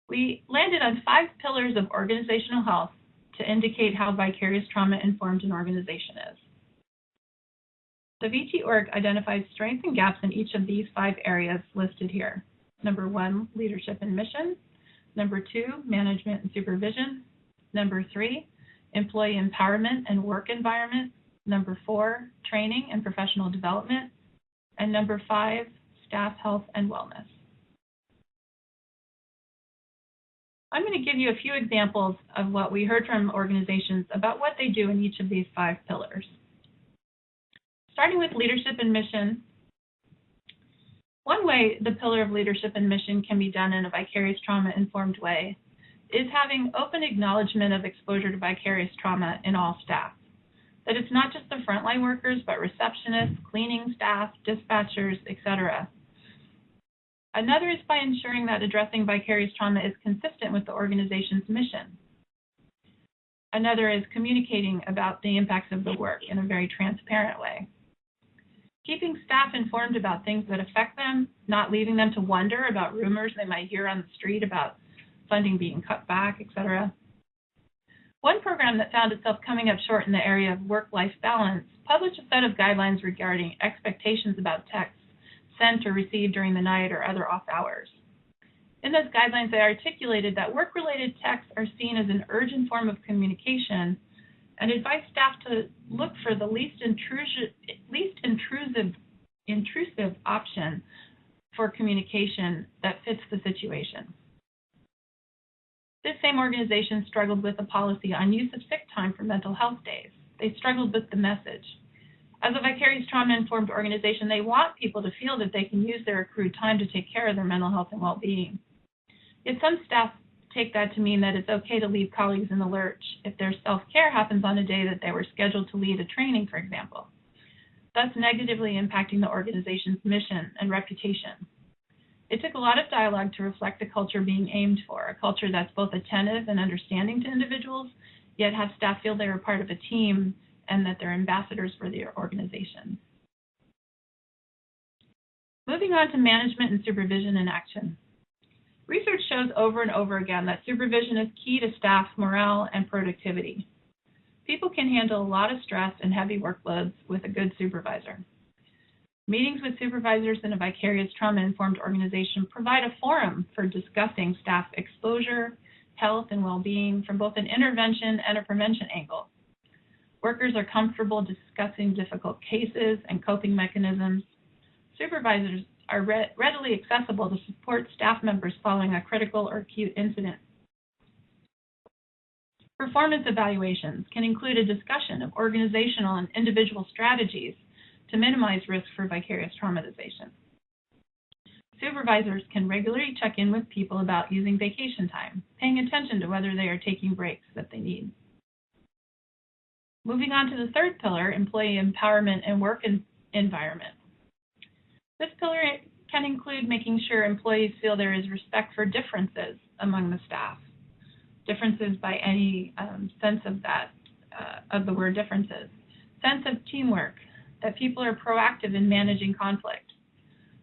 We landed on 5 pillars of organizational health to indicate how vicarious trauma-informed an organization is. The VT-ORG identifies strengths and gaps in each of these 5 areas listed here. Number 1, leadership and mission. Number 2, management and supervision. Number 3, employee empowerment and work environment. Number 4, training and professional development. And number 5, staff health and wellness. I'm going to give you a few examples of what we heard from organizations about what they do in each of these 5 pillars. Starting with leadership and mission, one way the pillar of leadership and mission can be done in a vicarious trauma-informed way is having open acknowledgement of exposure to vicarious trauma in all staff. That it's not just the frontline workers, but receptionists, cleaning staff, dispatchers, etc. Another is by ensuring that addressing vicarious trauma is consistent with the organization's mission. Another is communicating about the impacts of the work in a very transparent way. Keeping staff informed about things that affect them, not leaving them to wonder about rumors they might hear on the street about funding being cut back, etc. One program that found itself coming up short in the area of work-life balance published a set of guidelines regarding expectations about texts sent or received during the night or other off hours. In those guidelines, they articulated that work-related texts are seen as an urgent form of communication and advised staff to look for the least intrusive option for communication that fits the situation. This same organization struggled with a policy on use of sick time for mental health days. They struggled with the message. As a vicarious trauma-informed organization, they want people to feel that they can use their accrued time to take care of their mental health and well-being. Yet some staff take that to mean that it's okay to leave colleagues in the lurch if their self-care happens on a day that they were scheduled to lead a training, for example, thus negatively impacting the organization's mission and reputation. It took a lot of dialogue to reflect the culture being aimed for, a culture that's both attentive and understanding to individuals, yet have staff feel they're a part of a team and that they're ambassadors for their organization. Moving on to management and supervision in action. Research shows over and over again that supervision is key to staff morale and productivity. People can handle a lot of stress and heavy workloads with a good supervisor. Meetings with supervisors in a vicarious trauma-informed organization provide a forum for discussing staff exposure, health, and well-being from both an intervention and a prevention angle. Workers are comfortable discussing difficult cases and coping mechanisms. Supervisors are readily accessible to support staff members following a critical or acute incident. Performance evaluations can include a discussion of organizational and individual strategies to minimize risk for vicarious traumatization. Supervisors can regularly check in with people about using vacation time, paying attention to whether they are taking breaks that they need. Moving on to the third pillar, employee empowerment and work environment. This pillar can include making sure employees feel there is respect for differences among the staff. Differences by any sense of that, of the word differences. Sense of teamwork, that people are proactive in managing conflict.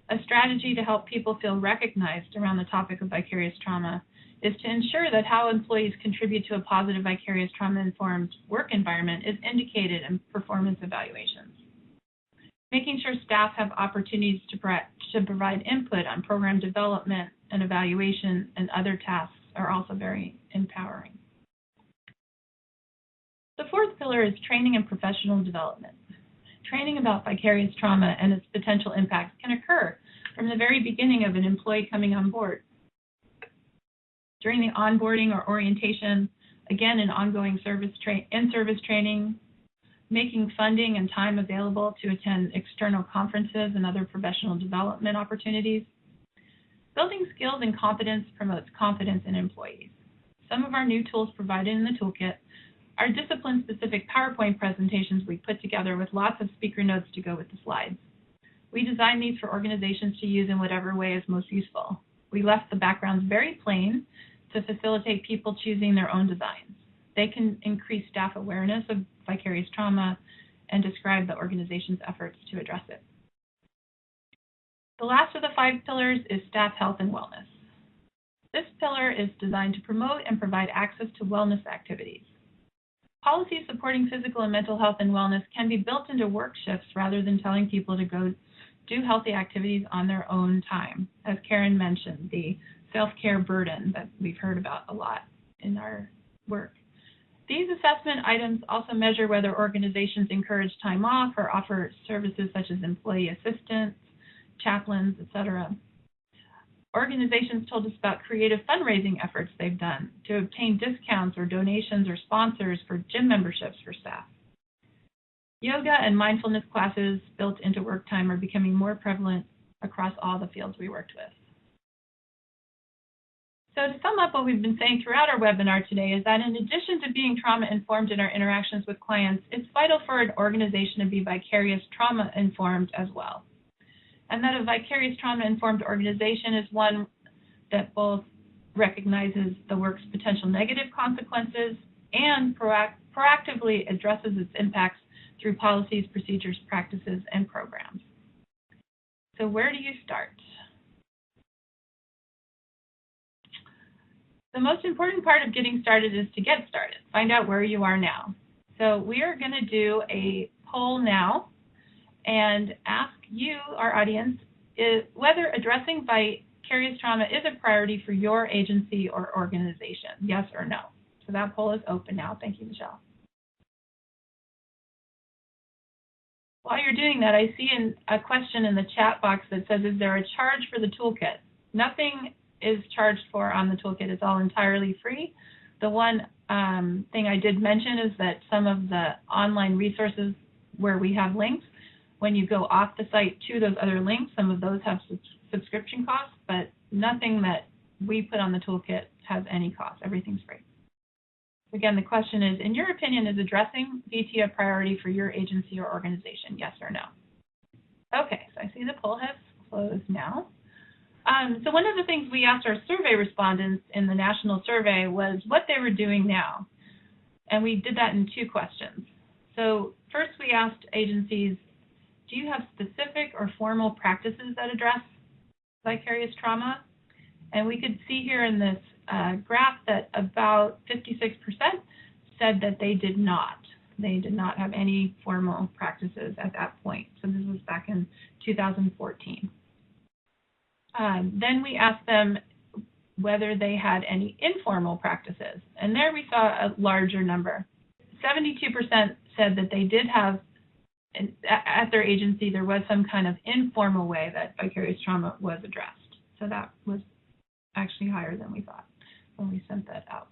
A strategy to help people feel recognized around the topic of vicarious trauma is to ensure that how employees contribute to a positive vicarious trauma-informed work environment is indicated in performance evaluations. Making sure staff have opportunities to provide input on program development and evaluation and other tasks are also very empowering. The fourth pillar is training and professional development. Training about vicarious trauma and its potential impacts can occur from the very beginning of an employee coming on board. During the onboarding or orientation, again in ongoing in-service training, making funding and time available to attend external conferences and other professional development opportunities. Building skills and competence promotes confidence in employees. Some of our new tools provided in the toolkit are discipline-specific PowerPoint presentations we put together with lots of speaker notes to go with the slides. We designed these for organizations to use in whatever way is most useful. We left the backgrounds very plain to facilitate people choosing their own designs. They can increase staff awareness of vicarious trauma and describe the organization's efforts to address it. The last of the 5 pillars is staff health and wellness. This pillar is designed to promote and provide access to wellness activities. Policies supporting physical and mental health and wellness can be built into work shifts rather than telling people to go do healthy activities on their own time. As Karen mentioned, the self-care burden that we've heard about a lot in our work. These assessment items also measure whether organizations encourage time off or offer services such as employee assistance, chaplains, etc. Organizations told us about creative fundraising efforts they've done to obtain discounts or donations or sponsors for gym memberships for staff. Yoga and mindfulness classes built into work time are becoming more prevalent across all the fields we worked with. So to sum up what we've been saying throughout our webinar today is that in addition to being trauma-informed in our interactions with clients, it's vital for an organization to be vicarious trauma-informed as well. And that a vicarious trauma-informed organization is one that both recognizes the work's potential negative consequences and proactively addresses its impacts through policies, procedures, practices, and programs. So where do you start? The most important part of getting started is to get started. Find out where you are now. So we are going to do a poll now and ask you, our audience, whether addressing vicarious trauma is a priority for your agency or organization, yes or no. So that poll is open now. Thank you, Michelle. While you're doing that, I see a question in the chat box that says, is there a charge for the toolkit? Nothing is charged for on the toolkit. It's all entirely free. The one thing I did mention is that some of the online resources where we have links, when you go off the site to those other links, some of those have subscription costs, but nothing that we put on the toolkit has any cost. Everything's free. Again, the question is, in your opinion, is addressing VT a priority for your agency or organization, yes or no? Okay, so I see the poll has closed now. So one of the things we asked our survey respondents in the national survey was what they were doing now. And we did that in 2 questions. So first we asked agencies, do you have specific or formal practices that address vicarious trauma? And we could see here in this graph that about 56% said that they did not. They did not have any formal practices at that point. So this was back in 2014. Then we asked them whether they had any informal practices. And there we saw a larger number. 72% said that they did have, at their agency, there was some kind of informal way that vicarious trauma was addressed. So that was actually higher than we thought when we sent that out.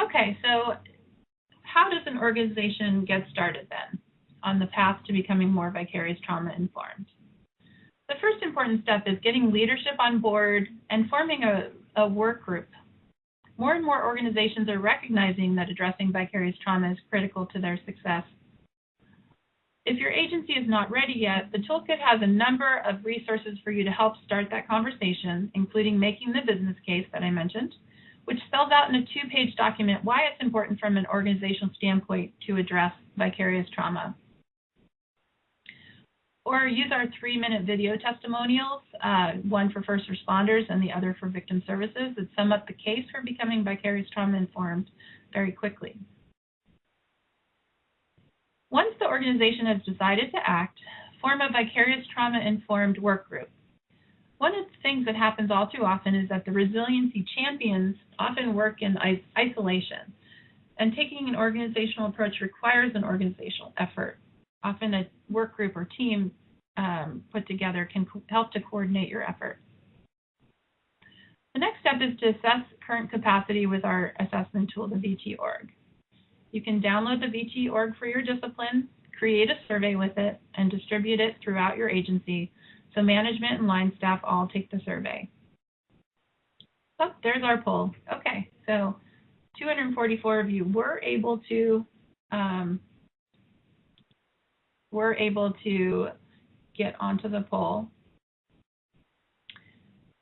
Okay, so how does an organization get started then on the path to becoming more vicarious trauma informed? The first important step is getting leadership on board and forming a work group. More and more organizations are recognizing that addressing vicarious trauma is critical to their success. If your agency is not ready yet, the toolkit has a number of resources for you to help start that conversation, including making the business case that I mentioned, which spells out in a 2-page document why it's important from an organizational standpoint to address vicarious trauma. Or use our 3-minute video testimonials, one for first responders and the other for victim services, that sum up the case for becoming vicarious trauma informed very quickly. Once the organization has decided to act, form a vicarious trauma informed work group. One of the things that happens all too often is that the resiliency champions often work in isolation, and taking an organizational approach requires an organizational effort. Often a work group or team put together can help to coordinate your effort. The next step is to assess current capacity with our assessment tool, the VT org. You can download the VT org for your discipline, create a survey with it, and distribute it throughout your agency so management and line staff all take the survey. Oh, there's our poll. Okay, so 244 of you were able to get onto the poll.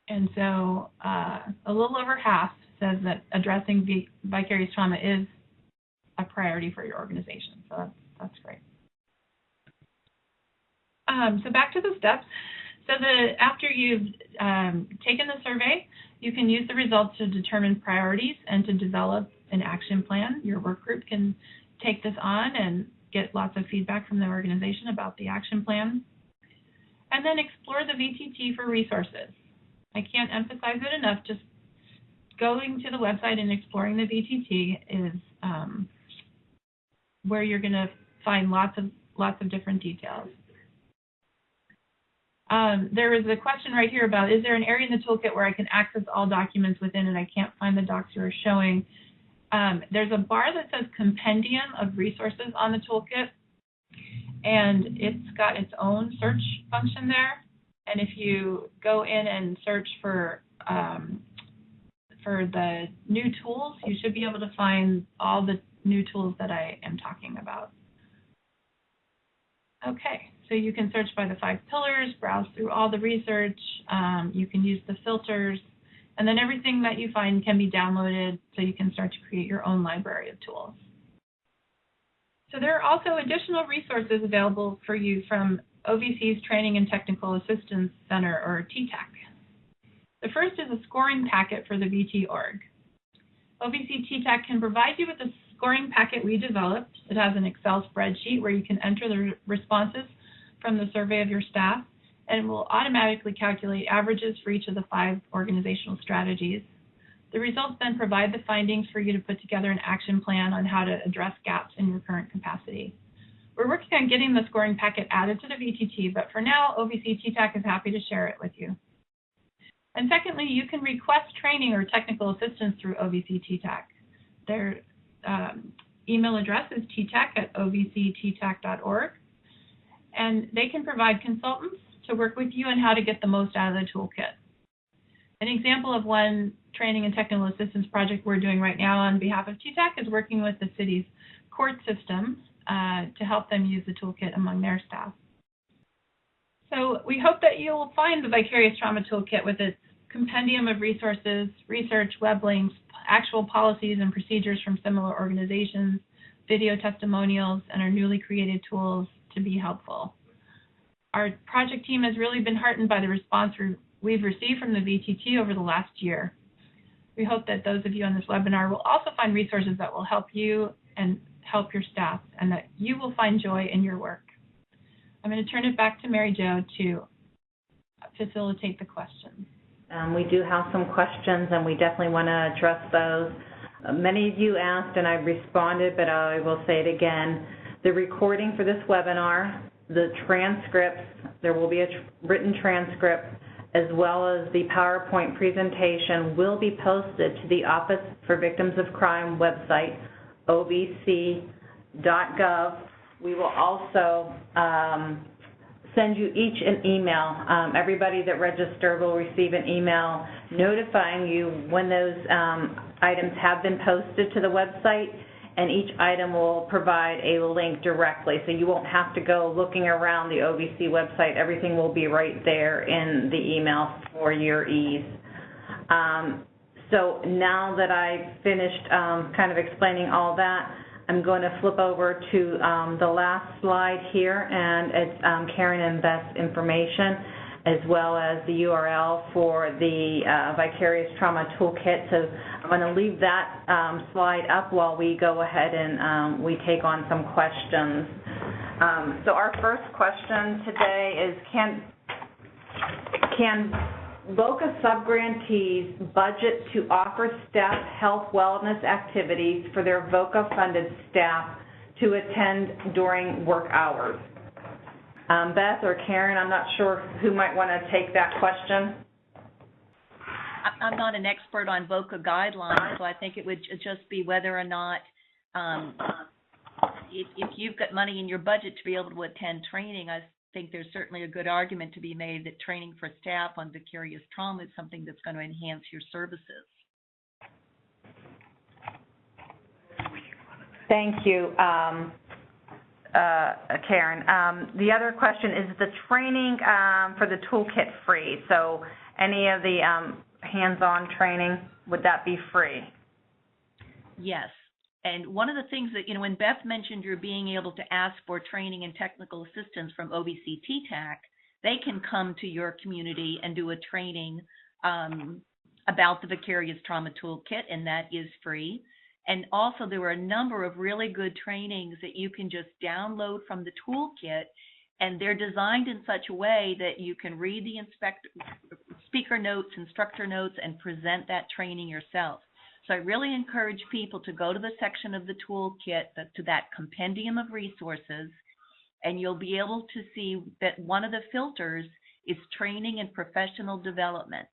And so a little over half says that addressing vicarious trauma is a priority for your organization. So that's great. So back to the steps. So after you've taken the survey, you can use the results to determine priorities and to develop an action plan. Your work group can take this on and get lots of feedback from the organization about the action plan. And then explore the VTT for resources. I can't emphasize it enough, just going to the website and exploring the VTT is where you're going to find lots of different details. There is a question right here about, is there an area in the toolkit where I can access all documents within and I can't find the docs you are showing? There's a bar that says compendium of resources on the toolkit, and it's got its own search function there. And if you go in and search for the new tools, you should be able to find all the new tools that I am talking about. Okay, so you can search by the 5 pillars, browse through all the research, you can use the filters, and then everything that you find can be downloaded so you can start to create your own library of tools. So there are also additional resources available for you from OVC's Training and Technical Assistance Center, or TTAC. The first is a scoring packet for the VT org. OVC TTAC can provide you with a scoring packet we developed. It has an Excel spreadsheet where you can enter the responses from the survey of your staff, and it will automatically calculate averages for each of the 5 organizational strategies. The results then provide the findings for you to put together an action plan on how to address gaps in your current capacity. We're working on getting the scoring packet added to the VTT, but for now, OVC TTAC is happy to share it with you. And secondly, you can request training or technical assistance through OVC TTAC. Their email address is ttac@ovcttac.org, and they can provide consultants to work with you on how to get the most out of the toolkit. An example of one training and technical assistance project we're doing right now on behalf of TTAC is working with the city's court system to help them use the toolkit among their staff. So we hope that you'll find the Vicarious Trauma Toolkit with its compendium of resources, research, web links, actual policies and procedures from similar organizations, video testimonials, and our newly created tools to be helpful. Our project team has really been heartened by the response we've received from the VTT over the last year. We hope that those of you on this webinar will also find resources that will help you and help your staff, and that you will find joy in your work. I'm going to turn it back to Mary Jo to facilitate the questions. We do have some questions, and we definitely want to address those. Many of you asked, and I responded, but I will say it again. The recording for this webinar, the transcripts, there will be a written transcript, as well as the PowerPoint presentation will be posted to the Office for Victims of Crime website, ovc.gov. We will also send you each an email. Everybody that registered will receive an email notifying you when those items have been posted to the website, and each item will provide a link directly, so you won't have to go looking around the OVC website. Everything will be right there in the email for your ease. So now that I've finished kind of explaining all that, I'm going to flip over to the last slide here, and it's Karen and Beth's information, as well as the URL for the Vicarious Trauma Toolkit. So I'm going to leave that slide up while we go ahead and we take on some questions. So our first question today is, can VOCA subgrantees budget to offer staff health wellness activities for their VOCA-funded staff to attend during work hours? Beth or Karen, I'm not sure who might want to take that question. I'm not an expert on VOCA guidelines, so I think it would just be whether or not, if you've got money in your budget to be able to attend training, I think there's certainly a good argument to be made that training for staff on vicarious trauma is something that's going to enhance your services. Thank you, Karen. The other question is the training for the toolkit free? So any of the hands-on training, would that be free? Yes. And one of the things that, when Beth mentioned you're being able to ask for training and technical assistance from OVC TTAC, they can come to your community and do a training about the Vicarious Trauma Toolkit, and that is free. And also there were a number of really good trainings that you can just download from the toolkit, and they're designed in such a way that you can read the speaker notes, instructor notes, and present that training yourself. So I really encourage people to go to the section of the toolkit, to that compendium of resources, and you'll be able to see that one of the filters is training and professional development.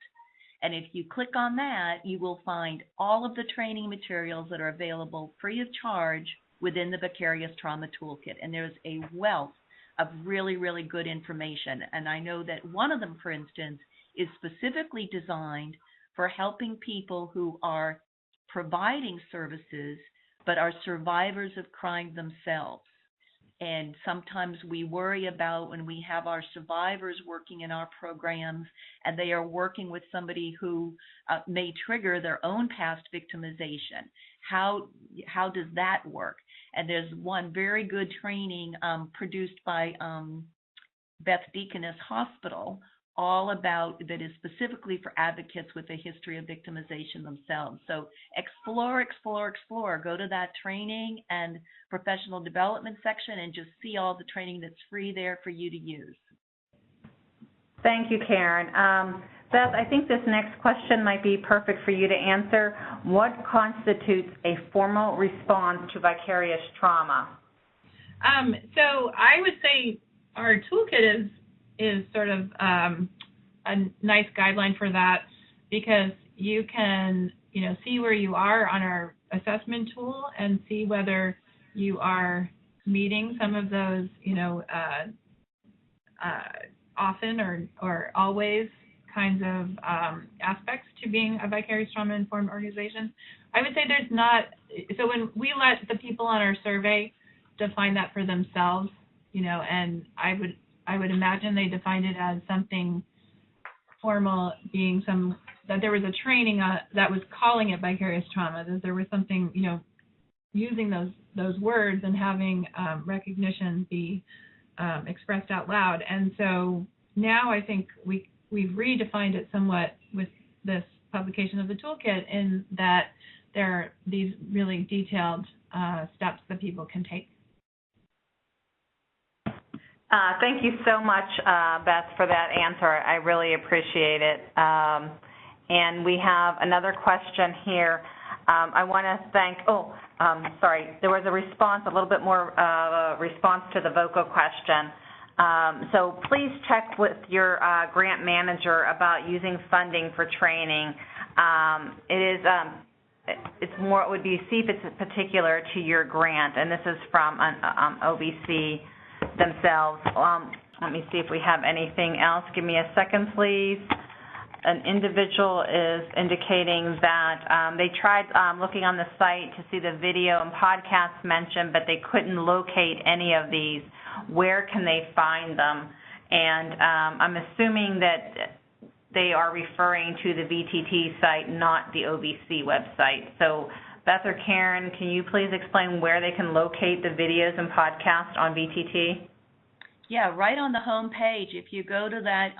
And if you click on that, you will find all of the training materials that are available free of charge within the Vicarious Trauma Toolkit. And there's a wealth of really, really good information. And I know that one of them, for instance, is specifically designed for helping people who are providing services but are survivors of crime themselves. And sometimes we worry about when we have our survivors working in our programs and they are working with somebody who may trigger their own past victimization. How does that work? And there's one very good training produced by Beth Deaconess Hospital, all about that is specifically for advocates with a history of victimization themselves. So explore. Go to that training and professional development section and just see all the training that's free there for you to use. Thank you, Karen. Beth, I think this next question might be perfect for you to answer. What constitutes a formal response to vicarious trauma? So I would say our toolkit is sort of a nice guideline for that, because you can, see where you are on our assessment tool and see whether you are meeting some of those, often or always kinds of aspects to being a vicarious trauma-informed organization. I would say there's not, so when we let the people on our survey define that for themselves, and I would imagine they defined it as something formal, being that there was a training that was calling it vicarious trauma, that there was something, using those words and having recognition be expressed out loud. And so now I think we've redefined it somewhat with this publication of the toolkit, in that there are these really detailed steps that people can take. Thank you so much, Beth, for that answer. I really appreciate it. And we have another question here. I want to thank, there was a response, a little bit more response to the VOCA question. So please check with your grant manager about using funding for training. It would be, see if it's particular to your grant, and this is from OVC themselves. Let me see if we have anything else. Give me a second, please. An individual is indicating that they tried looking on the site to see the video and podcasts mentioned, but they couldn't locate any of these. Where can they find them? And I'm assuming that they are referring to the VTT site, not the OVC website. So Beth or Karen, can you please explain where they can locate the videos and podcasts on VTT? Yeah, right on the home page. If you go to that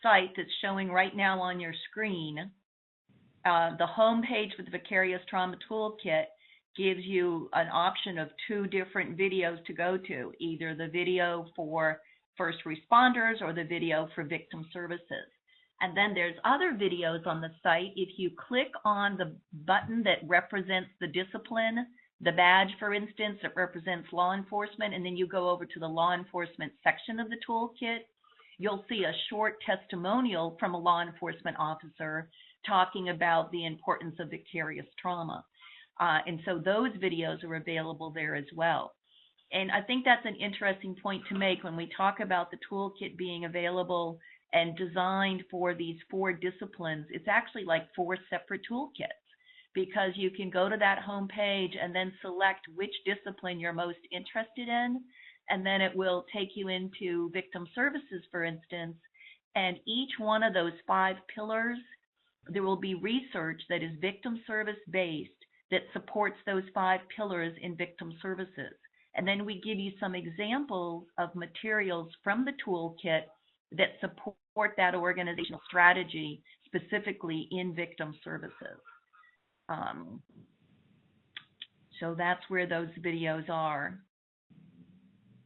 site that's showing right now on your screen, the home page for the Vicarious Trauma Toolkit gives you an option of 2 different videos to go to, either the video for first responders or the video for victim services. And then there's other videos on the site. If you click on the button that represents the discipline, the badge, for instance, that represents law enforcement, and then you go over to the law enforcement section of the toolkit, you'll see a short testimonial from a law enforcement officer talking about the importance of vicarious trauma. And so those videos are available there as well. And I think that's an interesting point to make when we talk about the toolkit being available and designed for these 4 disciplines. It's actually like 4 separate toolkits, because you can go to that home page and then select which discipline you're most interested in, and then it will take you into victim services, for instance, and each one of those 5 pillars, there will be research that is victim service based that supports those 5 pillars in victim services. And then we give you some examples of materials from the toolkit that support that organizational strategy specifically in victim services. So that's where those videos are.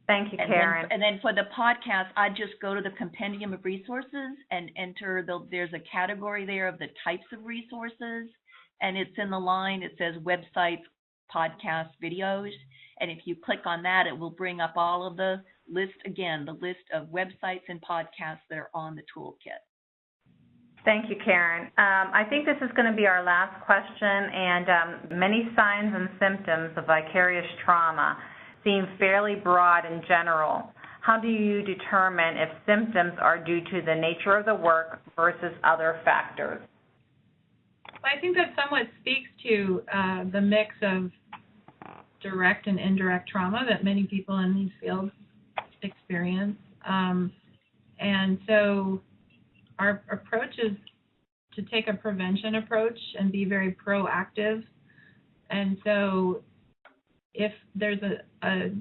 Thank you, Karen. And then for the podcast, I just go to the compendium of resources and enter there's a category there of the types of resources, and it's in the line, it says websites, podcasts, videos. And if you click on that, it will bring up all of the list of websites and podcasts that are on the toolkit. Thank you, Karen. I think this is going to be our last question, and many signs and symptoms of vicarious trauma seem fairly broad and general. How do you determine if symptoms are due to the nature of the work versus other factors? I think that somewhat speaks to the mix of direct and indirect trauma that many people in these fields experience. And so our approach is to take a prevention approach and be very proactive. And so if there's a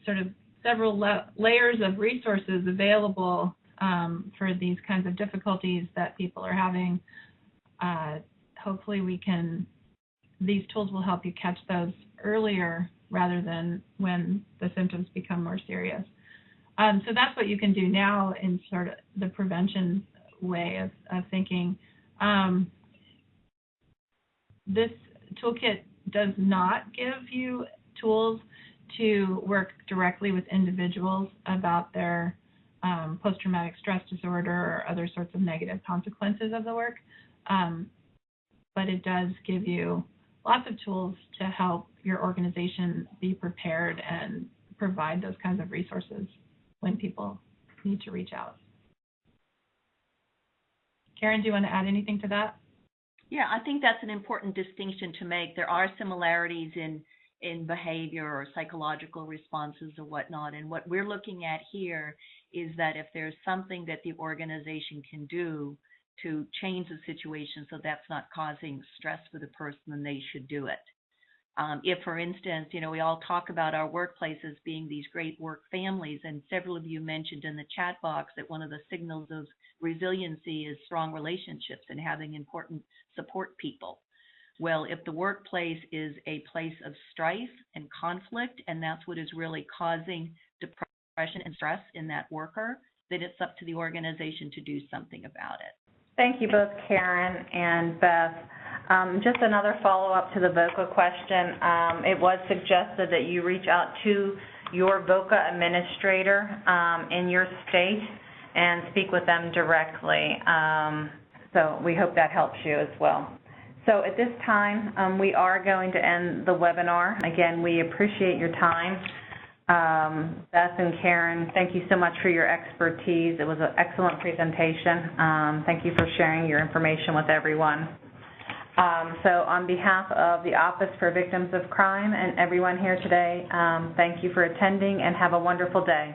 sort of several layers of resources available for these kinds of difficulties that people are having, hopefully these tools will help you catch those earlier rather than when the symptoms become more serious. So that's what you can do now in sort of the prevention way of thinking. This toolkit does not give you tools to work directly with individuals about their post-traumatic stress disorder or other sorts of negative consequences of the work, but it does give you lots of tools to help your organization be prepared and provide those kinds of resources when people need to reach out. Karen, do you want to add anything to that? Yeah, I think that's an important distinction to make. There are similarities in behavior or psychological responses or whatnot, and what we're looking at here is that if there's something that the organization can do to change the situation so that's not causing stress for the person, then they should do it. If, for instance, we all talk about our workplaces being these great work families, and several of you mentioned in the chat box that one of the signals of resiliency is strong relationships and having important support people. Well, if the workplace is a place of strife and conflict, and that's what is really causing depression and stress in that worker, then it's up to the organization to do something about it. Thank you both, Karen and Beth. Just another follow-up to the VOCA question. It was suggested that you reach out to your VOCA administrator in your state and speak with them directly. So we hope that helps you as well. So at this time, we are going to end the webinar. Again, we appreciate your time. Beth and Karen, thank you so much for your expertise. It was an excellent presentation. Thank you for sharing your information with everyone. So on behalf of the Office for Victims of Crime and everyone here today, thank you for attending and have a wonderful day.